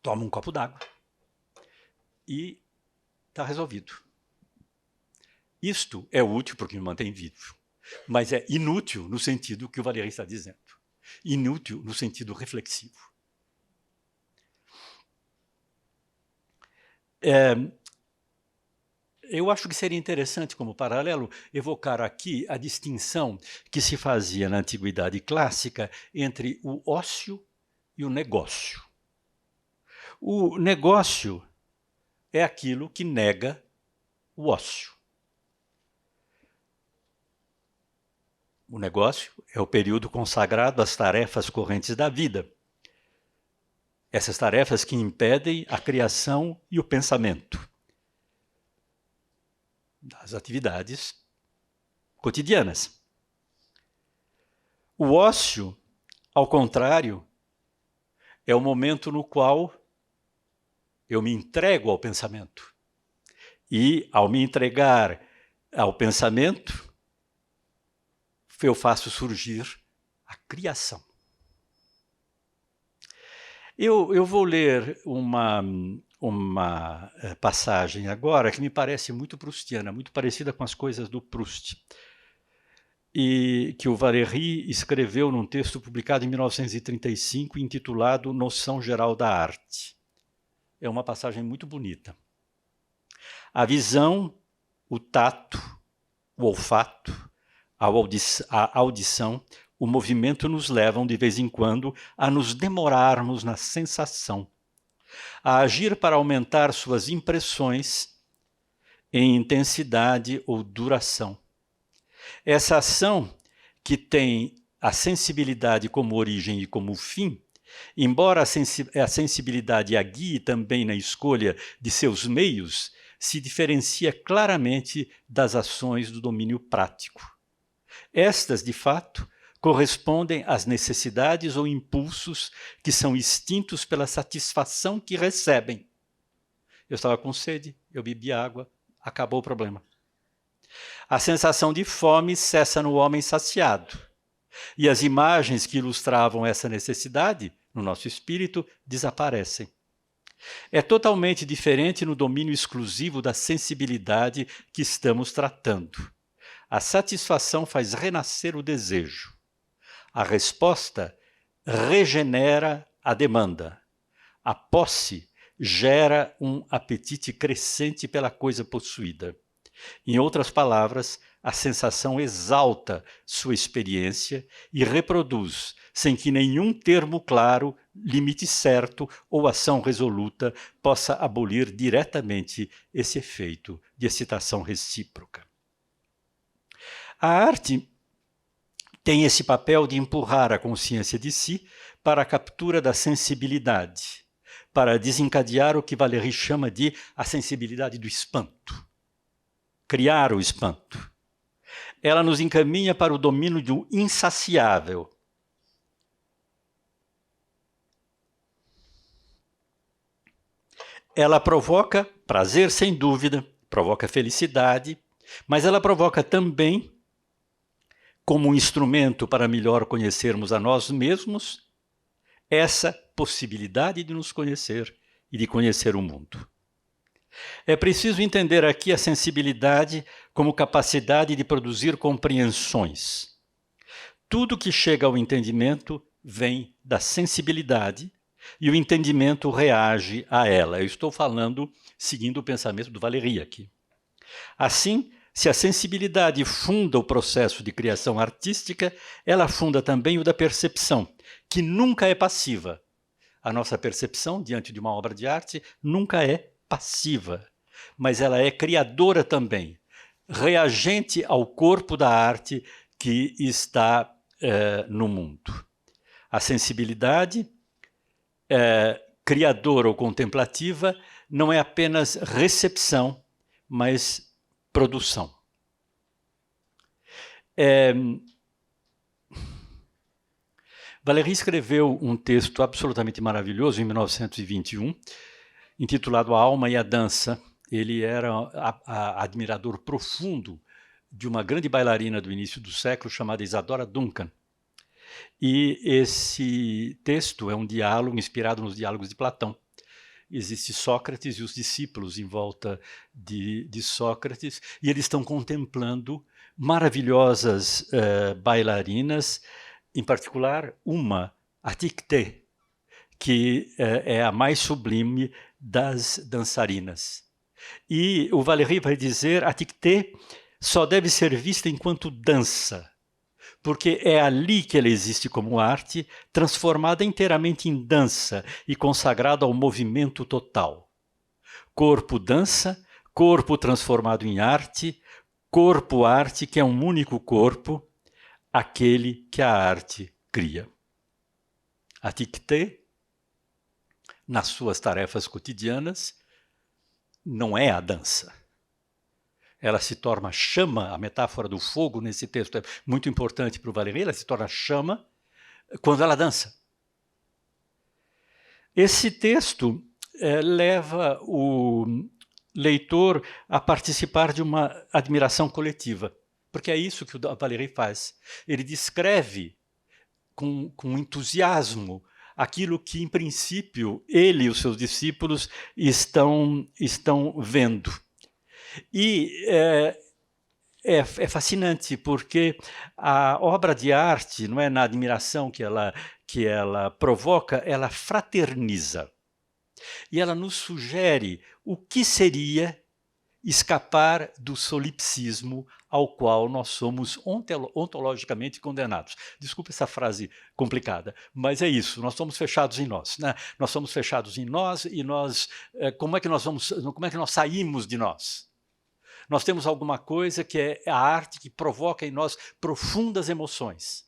tomo um copo d'água e está resolvido. Isto é útil porque me mantém vivo, mas é inútil no sentido que o Valéry está dizendo. Inútil no sentido reflexivo. Eu acho que seria interessante, como paralelo, evocar aqui a distinção que se fazia na Antiguidade Clássica entre o ócio e o negócio. O negócio é aquilo que nega o ócio. O negócio é o período consagrado às tarefas correntes da vida. Essas tarefas que impedem a criação e o pensamento das atividades cotidianas. O ócio, ao contrário, é o momento no qual eu me entrego ao pensamento. E, ao me entregar ao pensamento, eu faço surgir a criação. Eu vou ler uma passagem agora que me parece muito proustiana, muito parecida com as coisas do Proust, e que o Valéry escreveu num texto publicado em 1935, intitulado Noção Geral da Arte. É uma passagem muito bonita. A visão, o tato, o olfato, a audição, o movimento nos levam, de vez em quando, a nos demorarmos na sensação, a agir para aumentar suas impressões em intensidade ou duração. Essa ação, que tem a sensibilidade como origem e como fim, embora a sensibilidade a guie também na escolha de seus meios, se diferencia claramente das ações do domínio prático. Estas, de fato, correspondem às necessidades ou impulsos que são extintos pela satisfação que recebem. Eu estava com sede, eu bebi água, acabou o problema. A sensação de fome cessa no homem saciado, e as imagens que ilustravam essa necessidade, no nosso espírito, desaparecem. É totalmente diferente no domínio exclusivo da sensibilidade que estamos tratando. A satisfação faz renascer o desejo. A resposta regenera a demanda. A posse gera um apetite crescente pela coisa possuída. Em outras palavras, a sensação exalta sua experiência e reproduz, sem que nenhum termo claro, limite certo ou ação resoluta possa abolir diretamente esse efeito de excitação recíproca. A arte tem esse papel de empurrar a consciência de si para a captura da sensibilidade, para desencadear o que Valéry chama de a sensibilidade do espanto. Criar o espanto. ela nos encaminha para o domínio do insaciável. Ela provoca prazer, sem dúvida, provoca felicidade, mas ela provoca também, como um instrumento para melhor conhecermos a nós mesmos, essa possibilidade de nos conhecer e de conhecer o mundo. É preciso entender aqui a sensibilidade como capacidade de produzir compreensões. Tudo que chega ao entendimento vem da sensibilidade e o entendimento reage a ela. Eu estou falando seguindo o pensamento do Valéry aqui. Assim, se a sensibilidade funda o processo de criação artística, ela funda também o da percepção, que nunca é passiva. A nossa percepção diante de uma obra de arte nunca é passiva, mas ela é criadora também, reagente ao corpo da arte que está no mundo. A sensibilidade, criadora ou contemplativa, não é apenas recepção, mas produção. Valéry escreveu um texto absolutamente maravilhoso em 1921, intitulado A Alma e a Dança. Ele era admirador profundo de uma grande bailarina do início do século chamada Isadora Duncan. E esse texto é um diálogo inspirado nos diálogos de Platão. Existe Sócrates e os discípulos em volta de Sócrates, e eles estão contemplando maravilhosas bailarinas, em particular uma, a Ticté, que é a mais sublime das dançarinas. E o Valéry vai dizer, a Ticté só deve ser vista enquanto dança, porque é ali que ela existe como arte, transformada inteiramente em dança e consagrada ao movimento total. Corpo dança, corpo transformado em arte, corpo arte, que é um único corpo, aquele que a arte cria. A Ticté, nas suas tarefas cotidianas, não é a dança. Ela se torna chama, a metáfora do fogo nesse texto é muito importante para o Valéry, ela se torna chama quando ela dança. Esse texto leva o leitor a participar de uma admiração coletiva, porque é isso que o Valéry faz. Ele descreve com entusiasmo aquilo que, em princípio, ele e os seus discípulos estão vendo. E é fascinante, porque a obra de arte, não é, na admiração que ela provoca, ela fraterniza. E ela nos sugere o que seria escapar do solipsismo ao qual nós somos ontologicamente condenados. Desculpe essa frase complicada, mas é isso, nós somos fechados em nós, né? Nós somos fechados em nós e como é que nós saímos de nós? Nós temos alguma coisa que é a arte que provoca em nós profundas emoções.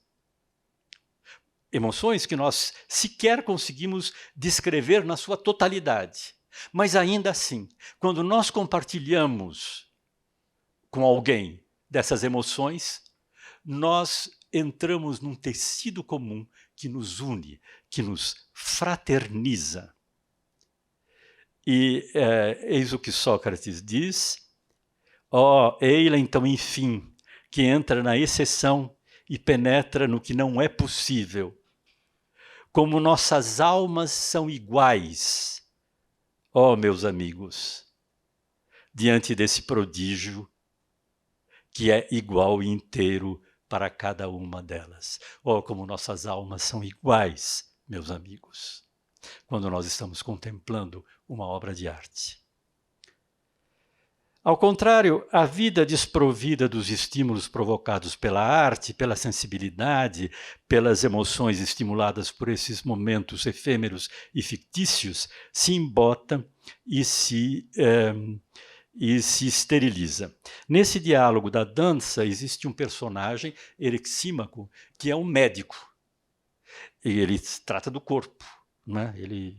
Emoções que nós sequer conseguimos descrever na sua totalidade. Mas ainda assim, quando nós compartilhamos com alguém dessas emoções, nós entramos num tecido comum que nos une, que nos fraterniza. E eis o que Sócrates diz: eila então, enfim, que entra na exceção e penetra no que não é possível. Como nossas almas são iguais, meus amigos, diante desse prodígio que é igual e inteiro para cada uma delas. Como nossas almas são iguais, meus amigos, quando nós estamos contemplando uma obra de arte. Ao contrário, a vida desprovida dos estímulos provocados pela arte, pela sensibilidade, pelas emoções estimuladas por esses momentos efêmeros e fictícios, se embota e se esteriliza. Nesse diálogo da dança existe um personagem, Eryxímaco, que é um médico. E ele trata do corpo, né? Ele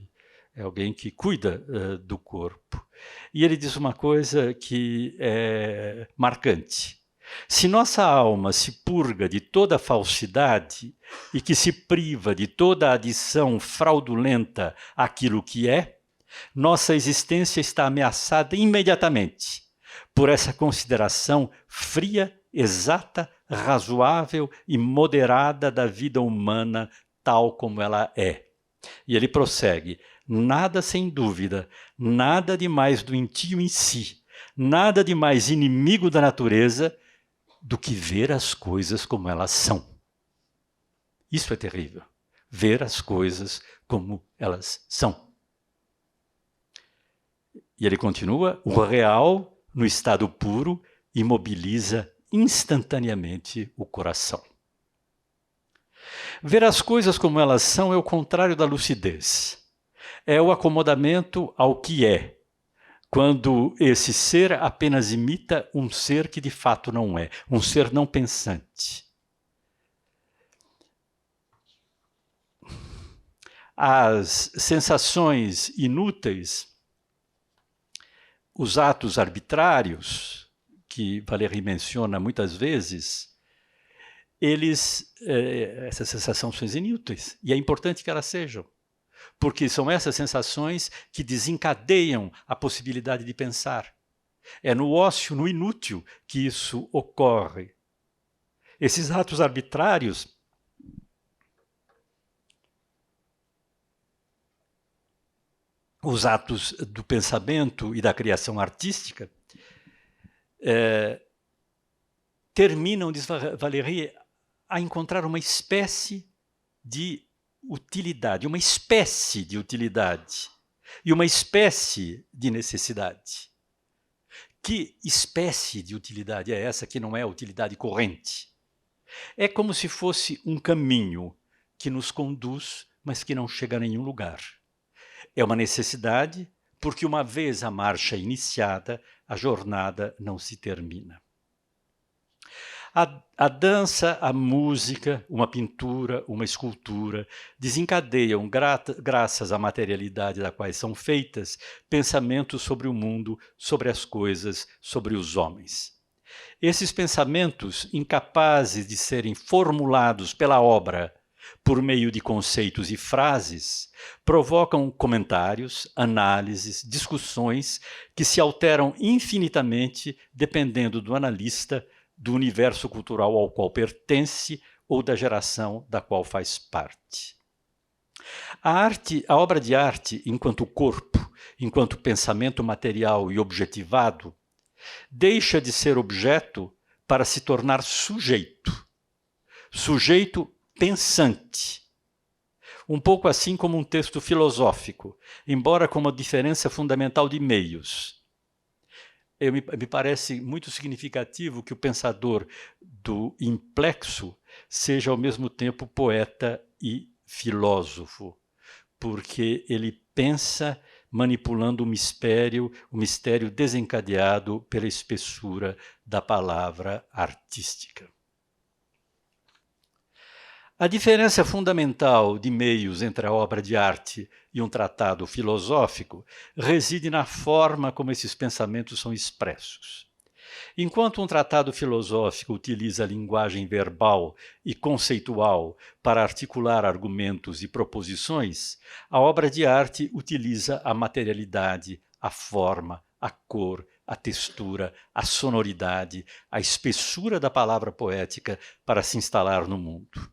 é alguém que cuida do corpo. E ele diz uma coisa que é marcante. Se nossa alma se purga de toda falsidade e que se priva de toda adição fraudulenta àquilo que é, nossa existência está ameaçada imediatamente por essa consideração fria, exata, razoável e moderada da vida humana tal como ela é. E ele prossegue: nada sem dúvida, nada de mais doentio em si, nada de mais inimigo da natureza do que ver as coisas como elas são. Isso é terrível. Ver as coisas como elas são. E ele continua: o real, no estado puro, imobiliza instantaneamente o coração. Ver as coisas como elas são é o contrário da lucidez. É o acomodamento ao que é, quando esse ser apenas imita um ser que de fato não é, um ser não pensante. As sensações inúteis, os atos arbitrários, que Valéry menciona muitas vezes, essas sensações são inúteis, e é importante que elas sejam, porque são essas sensações que desencadeiam a possibilidade de pensar. É no ócio, no inútil, que isso ocorre. Esses atos arbitrários os atos do pensamento e da criação artística terminam, diz Valéry, a encontrar uma espécie de utilidade, e uma espécie de necessidade. Que espécie de utilidade é essa que não é a utilidade corrente? É como se fosse um caminho que nos conduz, mas que não chega a nenhum lugar. É uma necessidade, porque uma vez a marcha iniciada, a jornada não se termina. A dança, a música, uma pintura, uma escultura, desencadeiam, graças à materialidade da qual são feitas, pensamentos sobre o mundo, sobre as coisas, sobre os homens. Esses pensamentos, incapazes de serem formulados pela obra por meio de conceitos e frases, provocam comentários, análises, discussões que se alteram infinitamente dependendo do analista, do universo cultural ao qual pertence ou da geração da qual faz parte. A obra de arte, enquanto corpo, enquanto pensamento material e objetivado, deixa de ser objeto para se tornar sujeito. Sujeito pensante. Um pouco assim como um texto filosófico, embora com uma diferença fundamental de meios. Me parece muito significativo que o pensador do Implexo seja ao mesmo tempo poeta e filósofo, porque ele pensa manipulando o mistério desencadeado pela espessura da palavra artística. A diferença fundamental de meios entre a obra de arte e um tratado filosófico reside na forma como esses pensamentos são expressos. Enquanto um tratado filosófico utiliza a linguagem verbal e conceitual para articular argumentos e proposições, a obra de arte utiliza a materialidade, a forma, a cor, a textura, a sonoridade, a espessura da palavra poética para se instalar no mundo.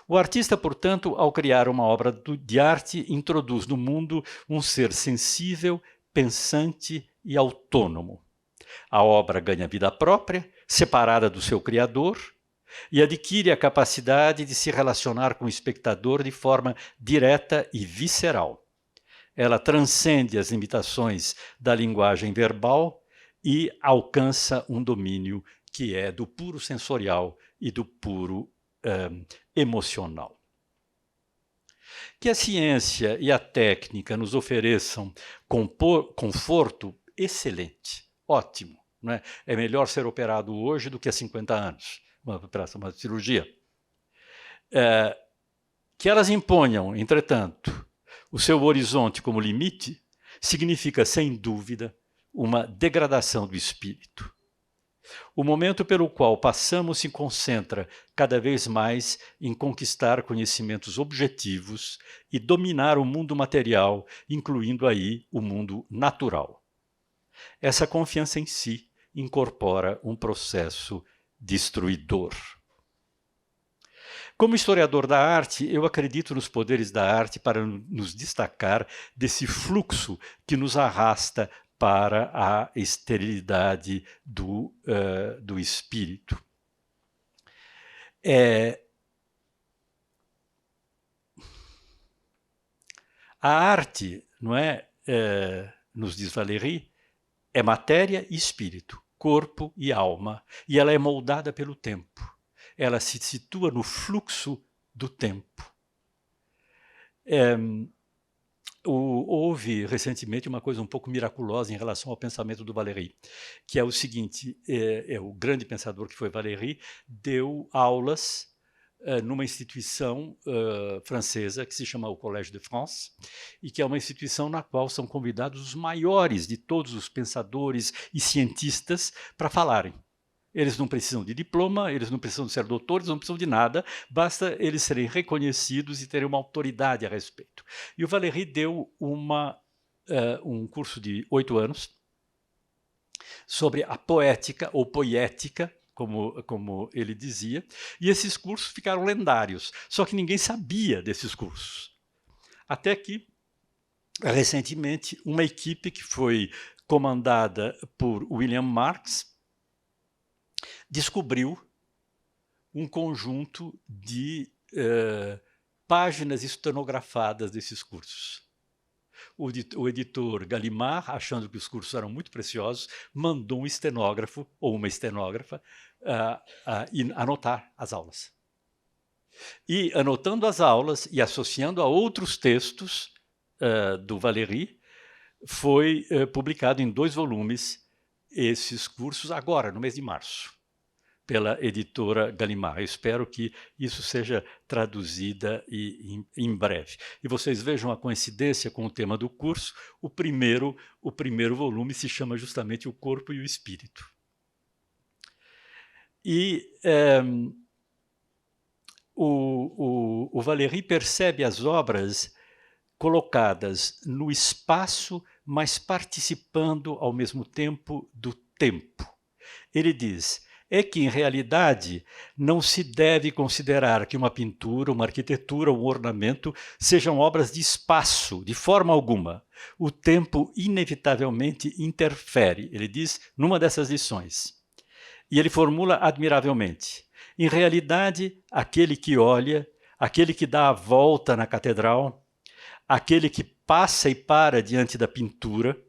O artista, portanto, ao criar uma obra de arte, introduz no mundo um ser sensível, pensante e autônomo. A obra ganha vida própria, separada do seu criador, e adquire a capacidade de se relacionar com o espectador de forma direta e visceral. Ela transcende as limitações da linguagem verbal e alcança um domínio que é do puro sensorial e do puro emocional. Que a ciência e a técnica nos ofereçam conforto excelente, ótimo. Não é? É melhor ser operado hoje do que há 50 anos, uma cirurgia. Que elas imponham, entretanto, o seu horizonte como limite, significa, sem dúvida, uma degradação do espírito. O momento pelo qual passamos se concentra cada vez mais em conquistar conhecimentos objetivos e dominar o mundo material, incluindo aí o mundo natural. Essa confiança em si incorpora um processo destruidor. Como historiador da arte, eu acredito nos poderes da arte para nos destacar desse fluxo que nos arrasta para a esterilidade do espírito. A arte, não é, nos diz Valéry, é matéria e espírito, corpo e alma, e ela é moldada pelo tempo. Ela se situa no fluxo do tempo. Houve recentemente uma coisa um pouco miraculosa em relação ao pensamento do Valéry, que é o seguinte: o grande pensador que foi Valéry deu aulas numa instituição francesa que se chama o Collège de France, e que é uma instituição na qual são convidados os maiores de todos os pensadores e cientistas para falarem. Eles não precisam de diploma, eles não precisam de ser doutores, não precisam de nada, basta eles serem reconhecidos e terem uma autoridade a respeito. E o Valéry deu um curso de 8 anos sobre a poética ou poética, como ele dizia, e esses cursos ficaram lendários, só que ninguém sabia desses cursos. Até que, recentemente, uma equipe que foi comandada por William Marx descobriu um conjunto de páginas estenografadas desses cursos. O editor Gallimard, achando que os cursos eram muito preciosos, mandou um estenógrafo ou uma estenógrafa anotar as aulas. E anotando as aulas e associando a outros textos do Valéry, foi publicado em 2 volumes esses cursos agora, no mês de março, pela editora Gallimard. Eu espero que isso seja traduzida em breve. E vocês vejam a coincidência com o tema do curso. O primeiro volume se chama justamente O Corpo e o Espírito. E o Valéry percebe as obras colocadas no espaço, mas participando ao mesmo tempo do tempo. Ele diz: é que, em realidade, não se deve considerar que uma pintura, uma arquitetura, um ornamento sejam obras de espaço, de forma alguma. O tempo inevitavelmente interfere, ele diz numa dessas lições. E ele formula admiravelmente: em realidade, aquele que olha, aquele que dá a volta na catedral, aquele que passa e para diante da pintura,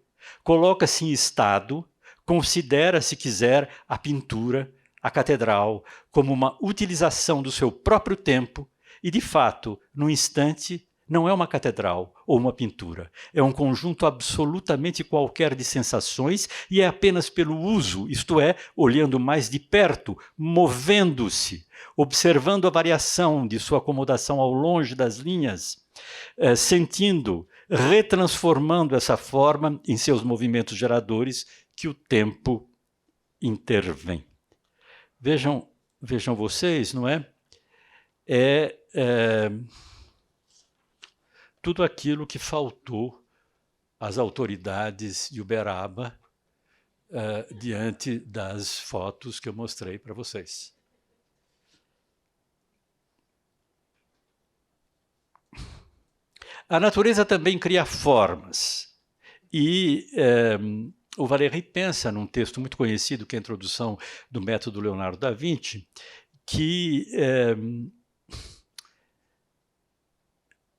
coloca-se em estado, considera, se quiser, a pintura, a catedral, como uma utilização do seu próprio tempo e, de fato, no instante, não é uma catedral ou uma pintura. É um conjunto absolutamente qualquer de sensações e é apenas pelo uso, isto é, olhando mais de perto, movendo-se, observando a variação de sua acomodação ao longe das linhas, sentindo, retransformando essa forma em seus movimentos geradores, que o tempo intervém. Vejam vocês, não é? Tudo aquilo que faltou às autoridades de Uberaba diante das fotos que eu mostrei para vocês. A natureza também cria formas. E o Valéry pensa num texto muito conhecido, que é a introdução do método Leonardo da Vinci, que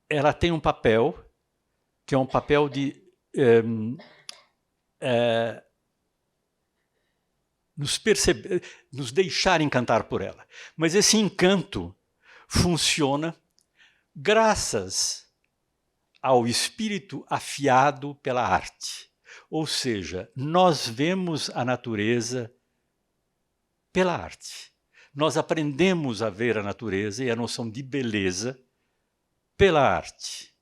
ela tem um papel, que é um papel de nos deixar encantar por ela. Mas esse encanto funciona graças ao espírito afiado pela arte. Ou seja, nós vemos a natureza pela arte. Nós aprendemos a ver a natureza e a noção de beleza pela arte.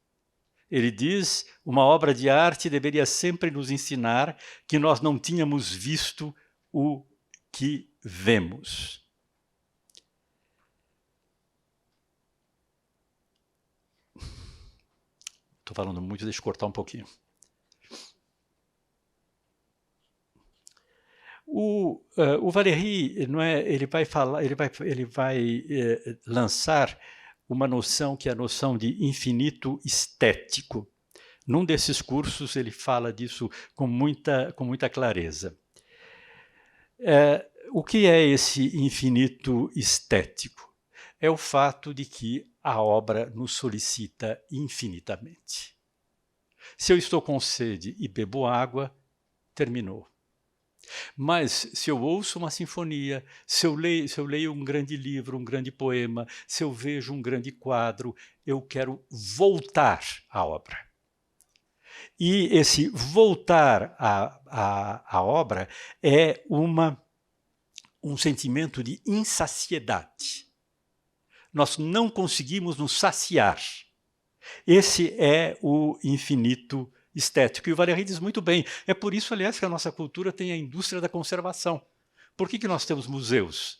Ele diz: uma obra de arte deveria sempre nos ensinar que nós não tínhamos visto o que vemos. Estou falando muito, deixa eu cortar um pouquinho. O Valéry, não é, ele vai lançar uma noção que é a noção de infinito estético. Num desses cursos ele fala disso com muita clareza. O que é esse infinito estético? É o fato de que a obra nos solicita infinitamente. Se eu estou com sede e bebo água, terminou. Mas se eu ouço uma sinfonia, se eu leio um grande livro, um grande poema, se eu vejo um grande quadro, eu quero voltar à obra. E esse voltar à obra é um sentimento de insaciedade. Nós não conseguimos nos saciar. Esse é o infinito estético. E o Valéry diz muito bem. É por isso, aliás, que a nossa cultura tem a indústria da conservação. Por que nós temos museus?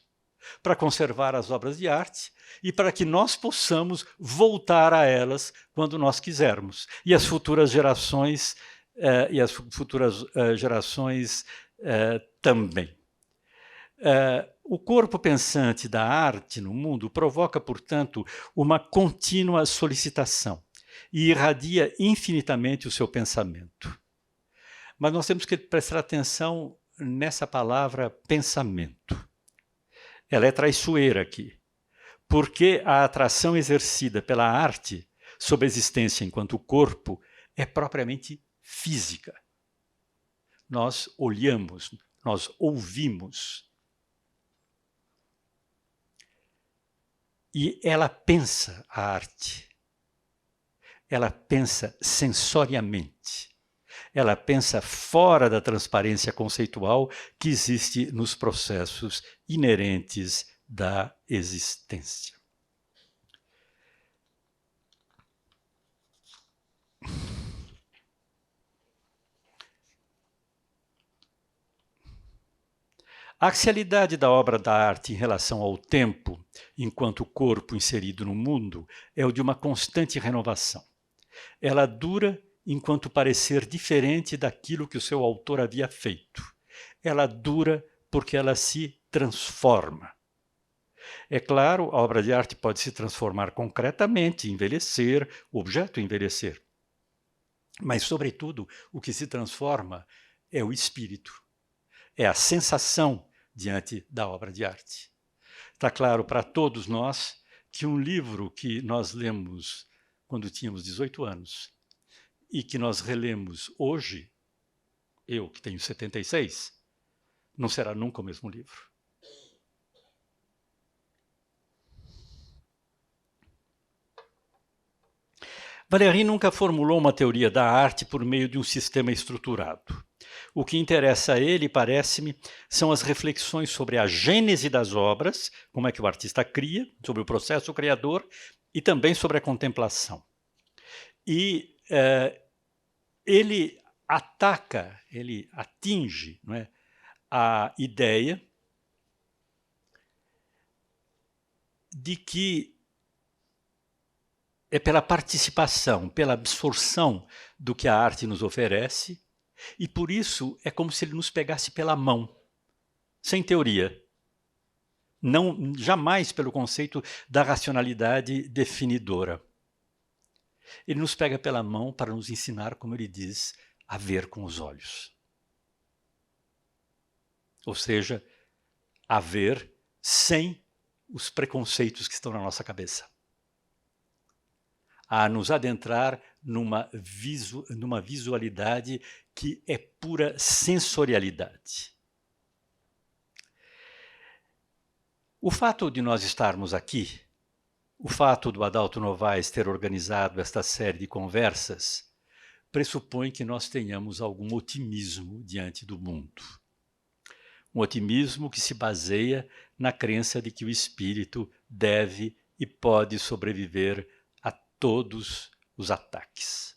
Para conservar as obras de arte e para que nós possamos voltar a elas quando nós quisermos. E as futuras gerações, também. O corpo pensante da arte no mundo provoca, portanto, uma contínua solicitação e irradia infinitamente o seu pensamento. Mas nós temos que prestar atenção nessa palavra pensamento. Ela é traiçoeira aqui, porque a atração exercida pela arte sobre a existência enquanto corpo é propriamente física. Nós olhamos, nós ouvimos. E ela pensa a arte. Ela pensa sensoriamente. Ela pensa fora da transparência conceitual que existe nos processos inerentes da existência. A axialidade da obra da arte em relação ao tempo, enquanto corpo inserido no mundo, é o de uma constante renovação. Ela dura enquanto parecer diferente daquilo que o seu autor havia feito. Ela dura porque ela se transforma. É claro, a obra de arte pode se transformar concretamente, envelhecer, o objeto envelhecer. Mas, sobretudo, o que se transforma é o espírito, é a sensação diante da obra de arte. Está claro para todos nós que um livro que nós lemos quando tínhamos 18 anos e que nós relemos hoje, eu que tenho 76, não será nunca o mesmo livro. Valéry nunca formulou uma teoria da arte por meio de um sistema estruturado. O que interessa a ele, parece-me, são as reflexões sobre a gênese das obras, como é que o artista cria, sobre o processo criador e também sobre a contemplação. E ele ataca, ele atinge, não é, a ideia de que é pela participação, pela absorção do que a arte nos oferece, e por isso é como se ele nos pegasse pela mão, sem teoria. Não, jamais pelo conceito da racionalidade definidora. Ele nos pega pela mão para nos ensinar, como ele diz, a ver com os olhos. Ou seja, a ver sem os preconceitos que estão na nossa cabeça. A nos adentrar numa visualidade que é pura sensorialidade. O fato de nós estarmos aqui, o fato do Adalto Novaes ter organizado esta série de conversas, pressupõe que nós tenhamos algum otimismo diante do mundo. Um otimismo que se baseia na crença de que o espírito deve e pode sobreviver todos os ataques.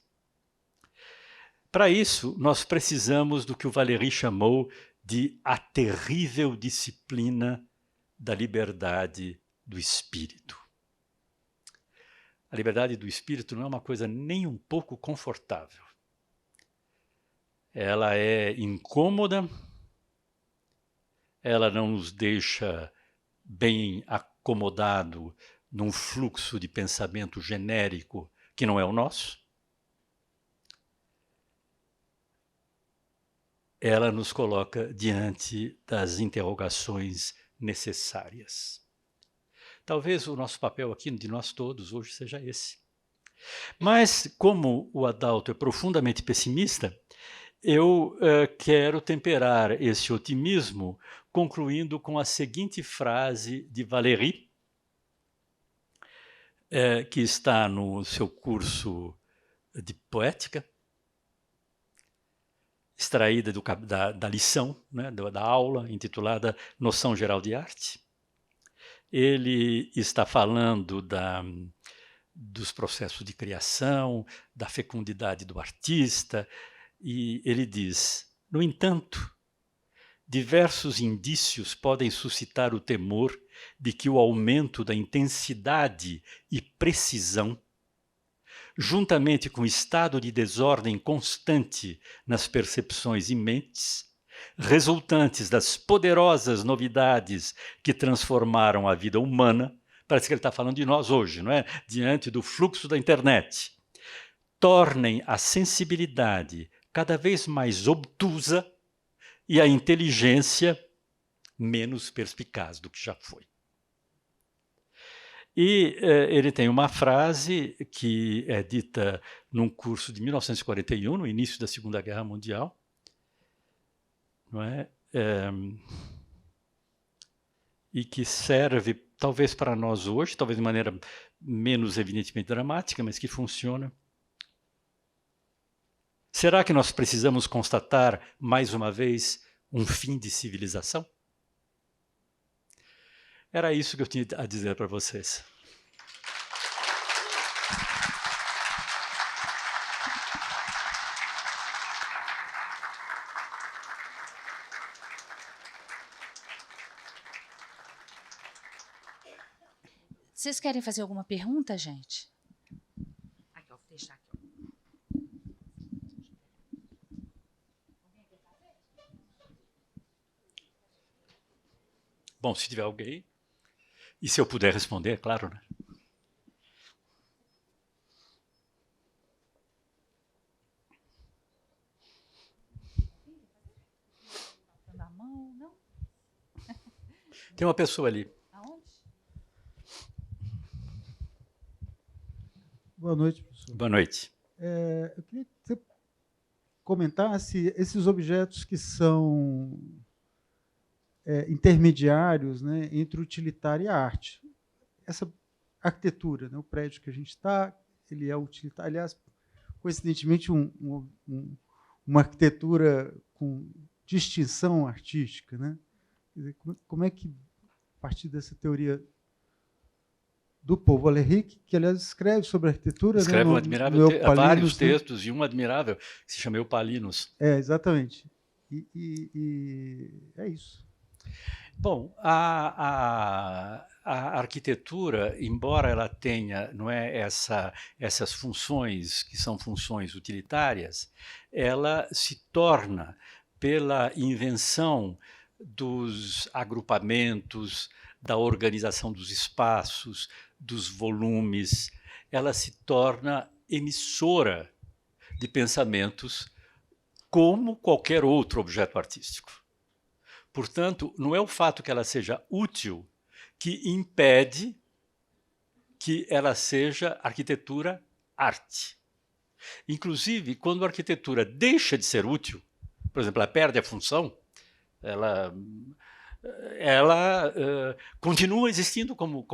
Para isso, nós precisamos do que o Valéry chamou de A Terrível Disciplina da Liberdade do Espírito. A liberdade do espírito não é uma coisa nem um pouco confortável. Ela é incômoda, ela não nos deixa bem acomodado num fluxo de pensamento genérico que não é o nosso. Ela nos coloca diante das interrogações necessárias. Talvez o nosso papel aqui, de nós todos, hoje seja esse. Mas, como o Adalto é profundamente pessimista, eu quero temperar esse otimismo concluindo com a seguinte frase de Valéry, que está no seu curso de poética, extraída da lição, né, da aula intitulada Noção Geral de Arte. Ele está falando dos processos de criação, da fecundidade do artista, e ele diz: no entanto, diversos indícios podem suscitar o temor de que o aumento da intensidade e precisão, juntamente com o estado de desordem constante nas percepções e mentes, resultantes das poderosas novidades que transformaram a vida humana, parece que ele está falando de nós hoje, não é? Diante do fluxo da internet, tornem a sensibilidade cada vez mais obtusa e a inteligência menos perspicaz do que já foi. E ele tem uma frase que é dita num curso de 1941, no início da Segunda Guerra Mundial, não é? E que serve talvez para nós hoje, talvez de maneira menos evidentemente dramática, mas que funciona. Será que nós precisamos constatar, mais uma vez, um fim de civilização? Era isso que eu tinha a dizer para vocês. Vocês querem fazer alguma pergunta, gente? Aqui, ó, vou deixar aqui. Bom, se tiver alguém, e se eu puder responder, é claro, né? Na mão, não? Tem uma pessoa ali. Aonde? Boa noite, professor. Boa noite. Eu queria que você comentasse esses objetos que são intermediários, né, entre o utilitário e a arte. Essa arquitetura, né, o prédio que a gente está, ele é utilitário. Aliás, coincidentemente, uma arquitetura com distinção artística, né? Quer dizer, como é que, a partir dessa teoria do Paul Valéry, que aliás escreve sobre arquitetura, escreve, né, um admirável vários né? textos, e um admirável que se chama Eupalinos. Exatamente. E é isso. Bom, a arquitetura, embora ela tenha, não é, essas funções que são funções utilitárias, ela se torna, pela invenção dos agrupamentos, da organização dos espaços, dos volumes, ela se torna emissora de pensamentos como qualquer outro objeto artístico. Portanto, não é o fato que ela seja útil que impede que ela seja arquitetura arte. Inclusive, quando a arquitetura deixa de ser útil, por exemplo, ela perde a função, ela continua existindo como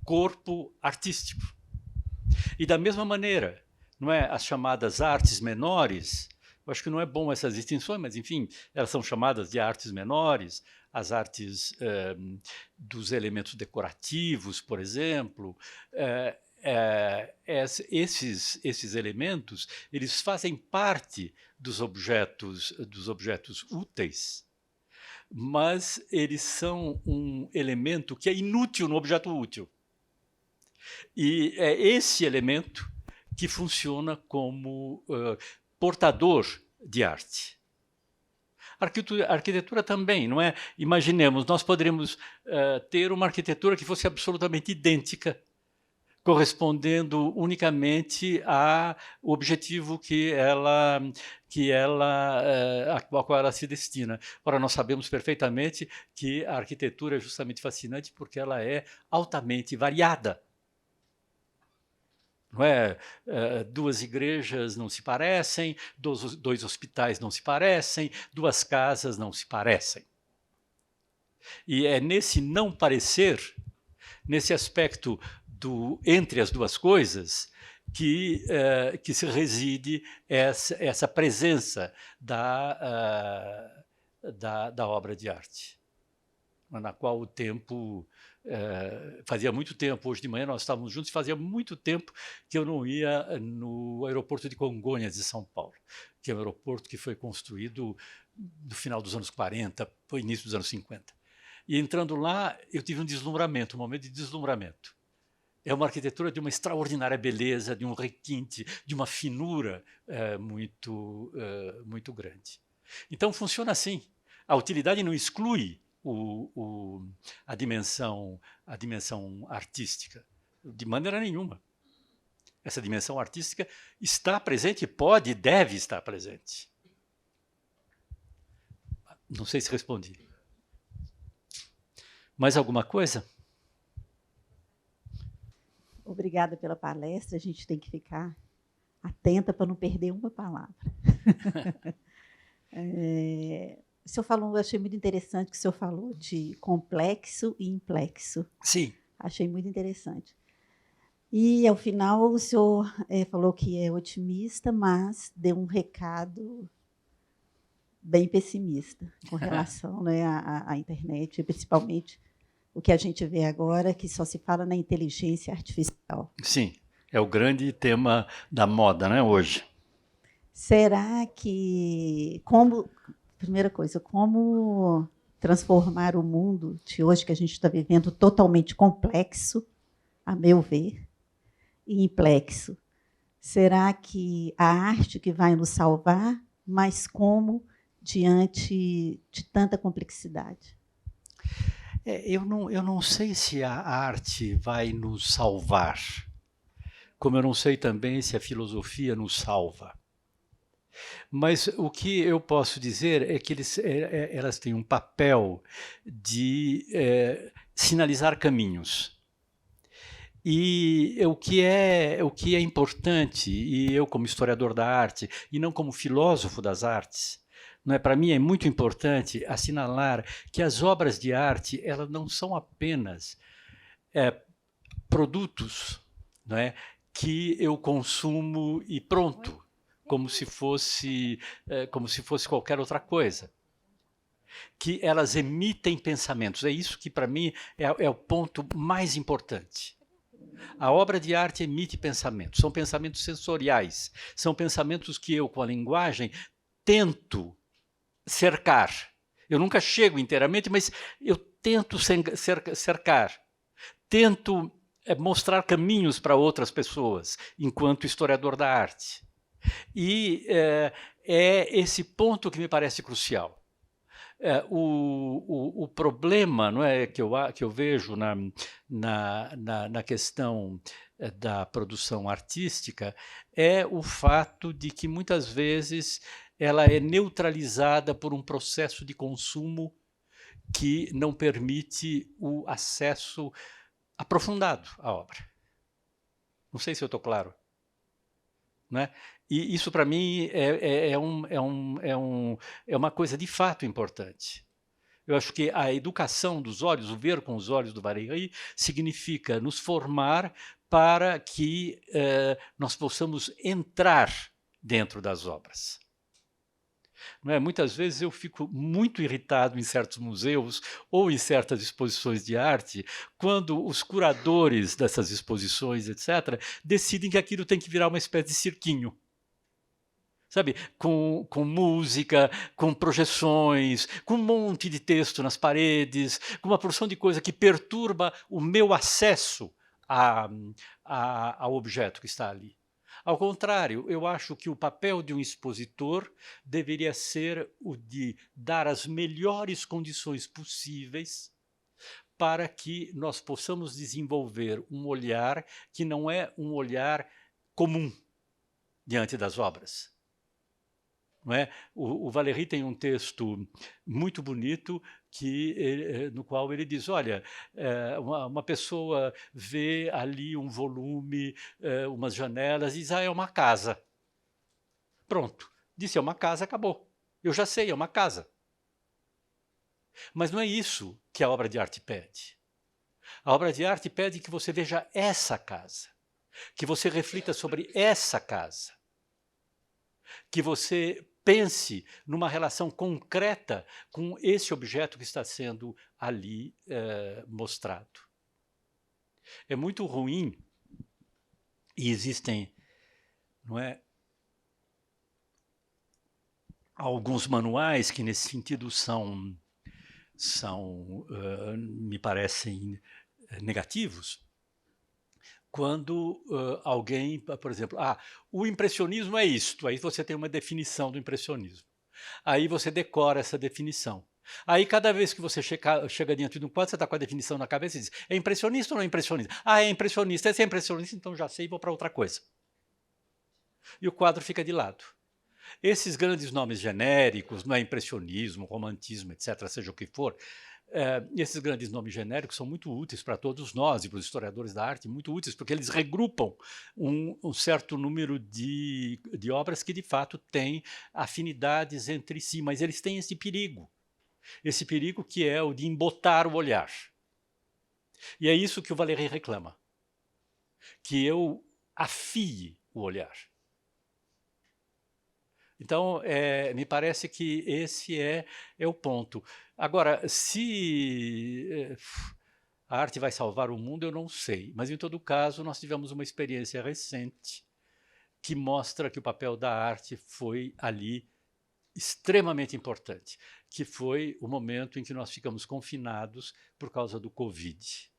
corpo artístico. E da mesma maneira, não é, as chamadas artes menores, eu acho que não é bom essas distinções, mas, enfim, elas são chamadas de artes menores, as artes dos elementos decorativos, por exemplo. Esses elementos, eles fazem parte dos objetos úteis, mas eles são um elemento que é inútil no objeto útil. E é esse elemento que funciona como portador de arte. A arquitetura também, não é? Imaginemos, nós poderíamos ter uma arquitetura que fosse absolutamente idêntica, correspondendo unicamente ao objetivo ao qual ela se destina. Ora, nós sabemos perfeitamente que a arquitetura é justamente fascinante porque ela é altamente variada. Não é? Duas igrejas não se parecem, dois hospitais não se parecem, duas casas não se parecem. E é nesse não parecer, nesse aspecto entre as duas coisas, que se reside essa presença da obra de arte, na qual o tempo... fazia muito tempo, hoje de manhã nós estávamos juntos, fazia muito tempo que eu não ia no aeroporto de Congonhas, de São Paulo, que é um aeroporto que foi construído no final dos anos 40, foi início dos anos 50. E entrando lá, eu tive um momento de deslumbramento. É uma arquitetura de uma extraordinária beleza, de um requinte, de uma finura muito grande. Então funciona assim. A utilidade não exclui a dimensão artística, de maneira nenhuma. Essa dimensão artística está presente, pode e deve estar presente. Não sei se respondi. Mais alguma coisa? Obrigada pela palestra. A gente tem que ficar atenta para não perder uma palavra. O senhor falou, eu achei muito interessante que o senhor falou de complexo e implexo. Sim. Achei muito interessante. E, ao final, o senhor falou que é otimista, mas deu um recado bem pessimista com relação, né, à internet, principalmente o que a gente vê agora, que só se fala na inteligência artificial. Sim, é o grande tema da moda, né, hoje. Será que... Primeira coisa, como transformar o mundo de hoje, que a gente está vivendo, totalmente complexo, a meu ver, e implexo? Será que a arte que vai nos salvar, mas como diante de tanta complexidade? Eu não sei se a arte vai nos salvar, como eu não sei também se a filosofia nos salva. Mas o que eu posso dizer é que elas têm um papel de sinalizar caminhos. E o que é importante, e eu como historiador da arte, e não como filósofo das artes, não é? Para mim é muito importante assinalar que as obras de arte elas não são apenas produtos, não é? Que eu consumo e pronto, como se fosse qualquer outra coisa. Que elas emitem pensamentos. É isso que, para mim, é o ponto mais importante. A obra de arte emite pensamentos. São pensamentos sensoriais. São pensamentos que eu, com a linguagem, tento cercar. Eu nunca chego inteiramente, mas eu tento cercar. Tento mostrar caminhos para outras pessoas, enquanto historiador da arte. E é esse ponto que me parece crucial. O problema, não é, que eu vejo na questão da produção artística é o fato de que muitas vezes ela é neutralizada por um processo de consumo que não permite o acesso aprofundado à obra. Não sei se eu estou claro. Né? E isso, para mim, é uma coisa de fato importante. Eu acho que a educação dos olhos, o ver com os olhos do Valéry, significa nos formar para que nós possamos entrar dentro das obras. Não é? Muitas vezes eu fico muito irritado em certos museus ou em certas exposições de arte, quando os curadores dessas exposições, etc., decidem que aquilo tem que virar uma espécie de cirquinho. sabe? Com música, com projeções, com um monte de texto nas paredes, com uma porção de coisa que perturba o meu acesso ao objeto que está ali. Ao contrário, eu acho que o papel de um expositor deveria ser o de dar as melhores condições possíveis para que nós possamos desenvolver um olhar que não é um olhar comum diante das obras. Não é? O Valéry tem um texto muito bonito no qual ele diz, olha, uma pessoa vê ali um volume, umas janelas, e diz, é uma casa. Pronto, disse, é uma casa, acabou. Eu já sei, é uma casa. Mas não é isso que a obra de arte pede. A obra de arte pede que você veja essa casa, que você reflita sobre essa casa, que você pense numa relação concreta com esse objeto que está sendo ali mostrado. É muito ruim, e existem, não é, alguns manuais que nesse sentido me parecem negativos, quando alguém, por exemplo, o impressionismo é isto, aí você tem uma definição do impressionismo. Aí você decora essa definição. Aí cada vez que você chega diante de um quadro, você está com a definição na cabeça e diz, é impressionista ou não é impressionista? É impressionista. Se é impressionista, então já sei e vou para outra coisa. E o quadro fica de lado. Esses grandes nomes genéricos, não é impressionismo, romantismo, etc., seja o que for, esses grandes nomes genéricos são muito úteis para todos nós e para os historiadores da arte, muito úteis, porque eles regrupam um certo número de obras que, de fato, têm afinidades entre si, mas eles têm esse perigo que é o de embotar o olhar. E é isso que o Valéry reclama, que eu afie o olhar. Então, me parece que esse é o ponto. Agora, se a arte vai salvar o mundo, eu não sei. Mas, em todo caso, nós tivemos uma experiência recente que mostra que o papel da arte foi ali extremamente importante, que foi o momento em que nós ficamos confinados por causa do Covid.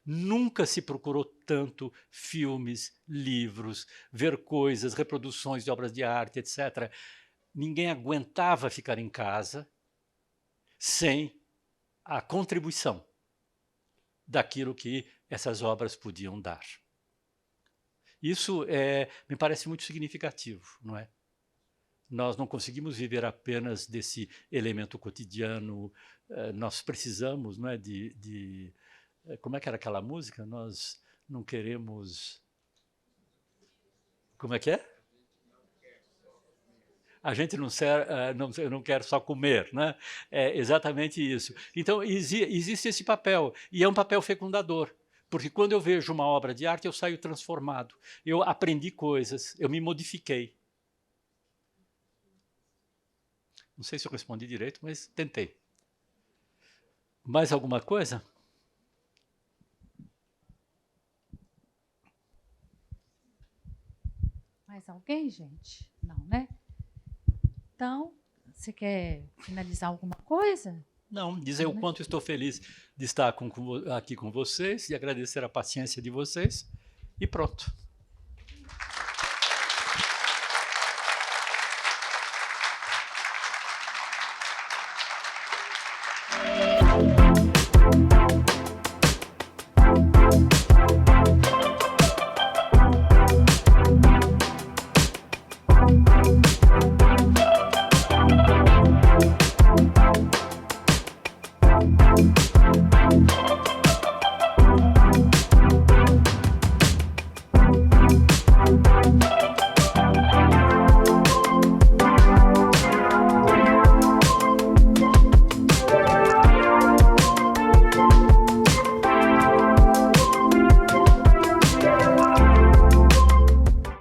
Nunca se procurou tanto filmes, livros, ver coisas, reproduções de obras de arte, etc. Ninguém aguentava ficar em casa sem a contribuição daquilo que essas obras podiam dar. Isso me parece muito significativo, não é? Nós não conseguimos viver apenas desse elemento cotidiano, nós precisamos, não é, como é que era aquela música? Nós não queremos... Como é que é? A gente não quer só comer, né? É exatamente isso. Então, existe esse papel, e é um papel fecundador, porque quando eu vejo uma obra de arte, eu saio transformado. Eu aprendi coisas, eu me modifiquei. Não sei se eu respondi direito, mas tentei. Mais alguma coisa? Mais alguém, gente? Não, né? Então, você quer finalizar alguma coisa? Não, dizer o quanto estou feliz de estar aqui com vocês e agradecer a paciência de vocês. E pronto.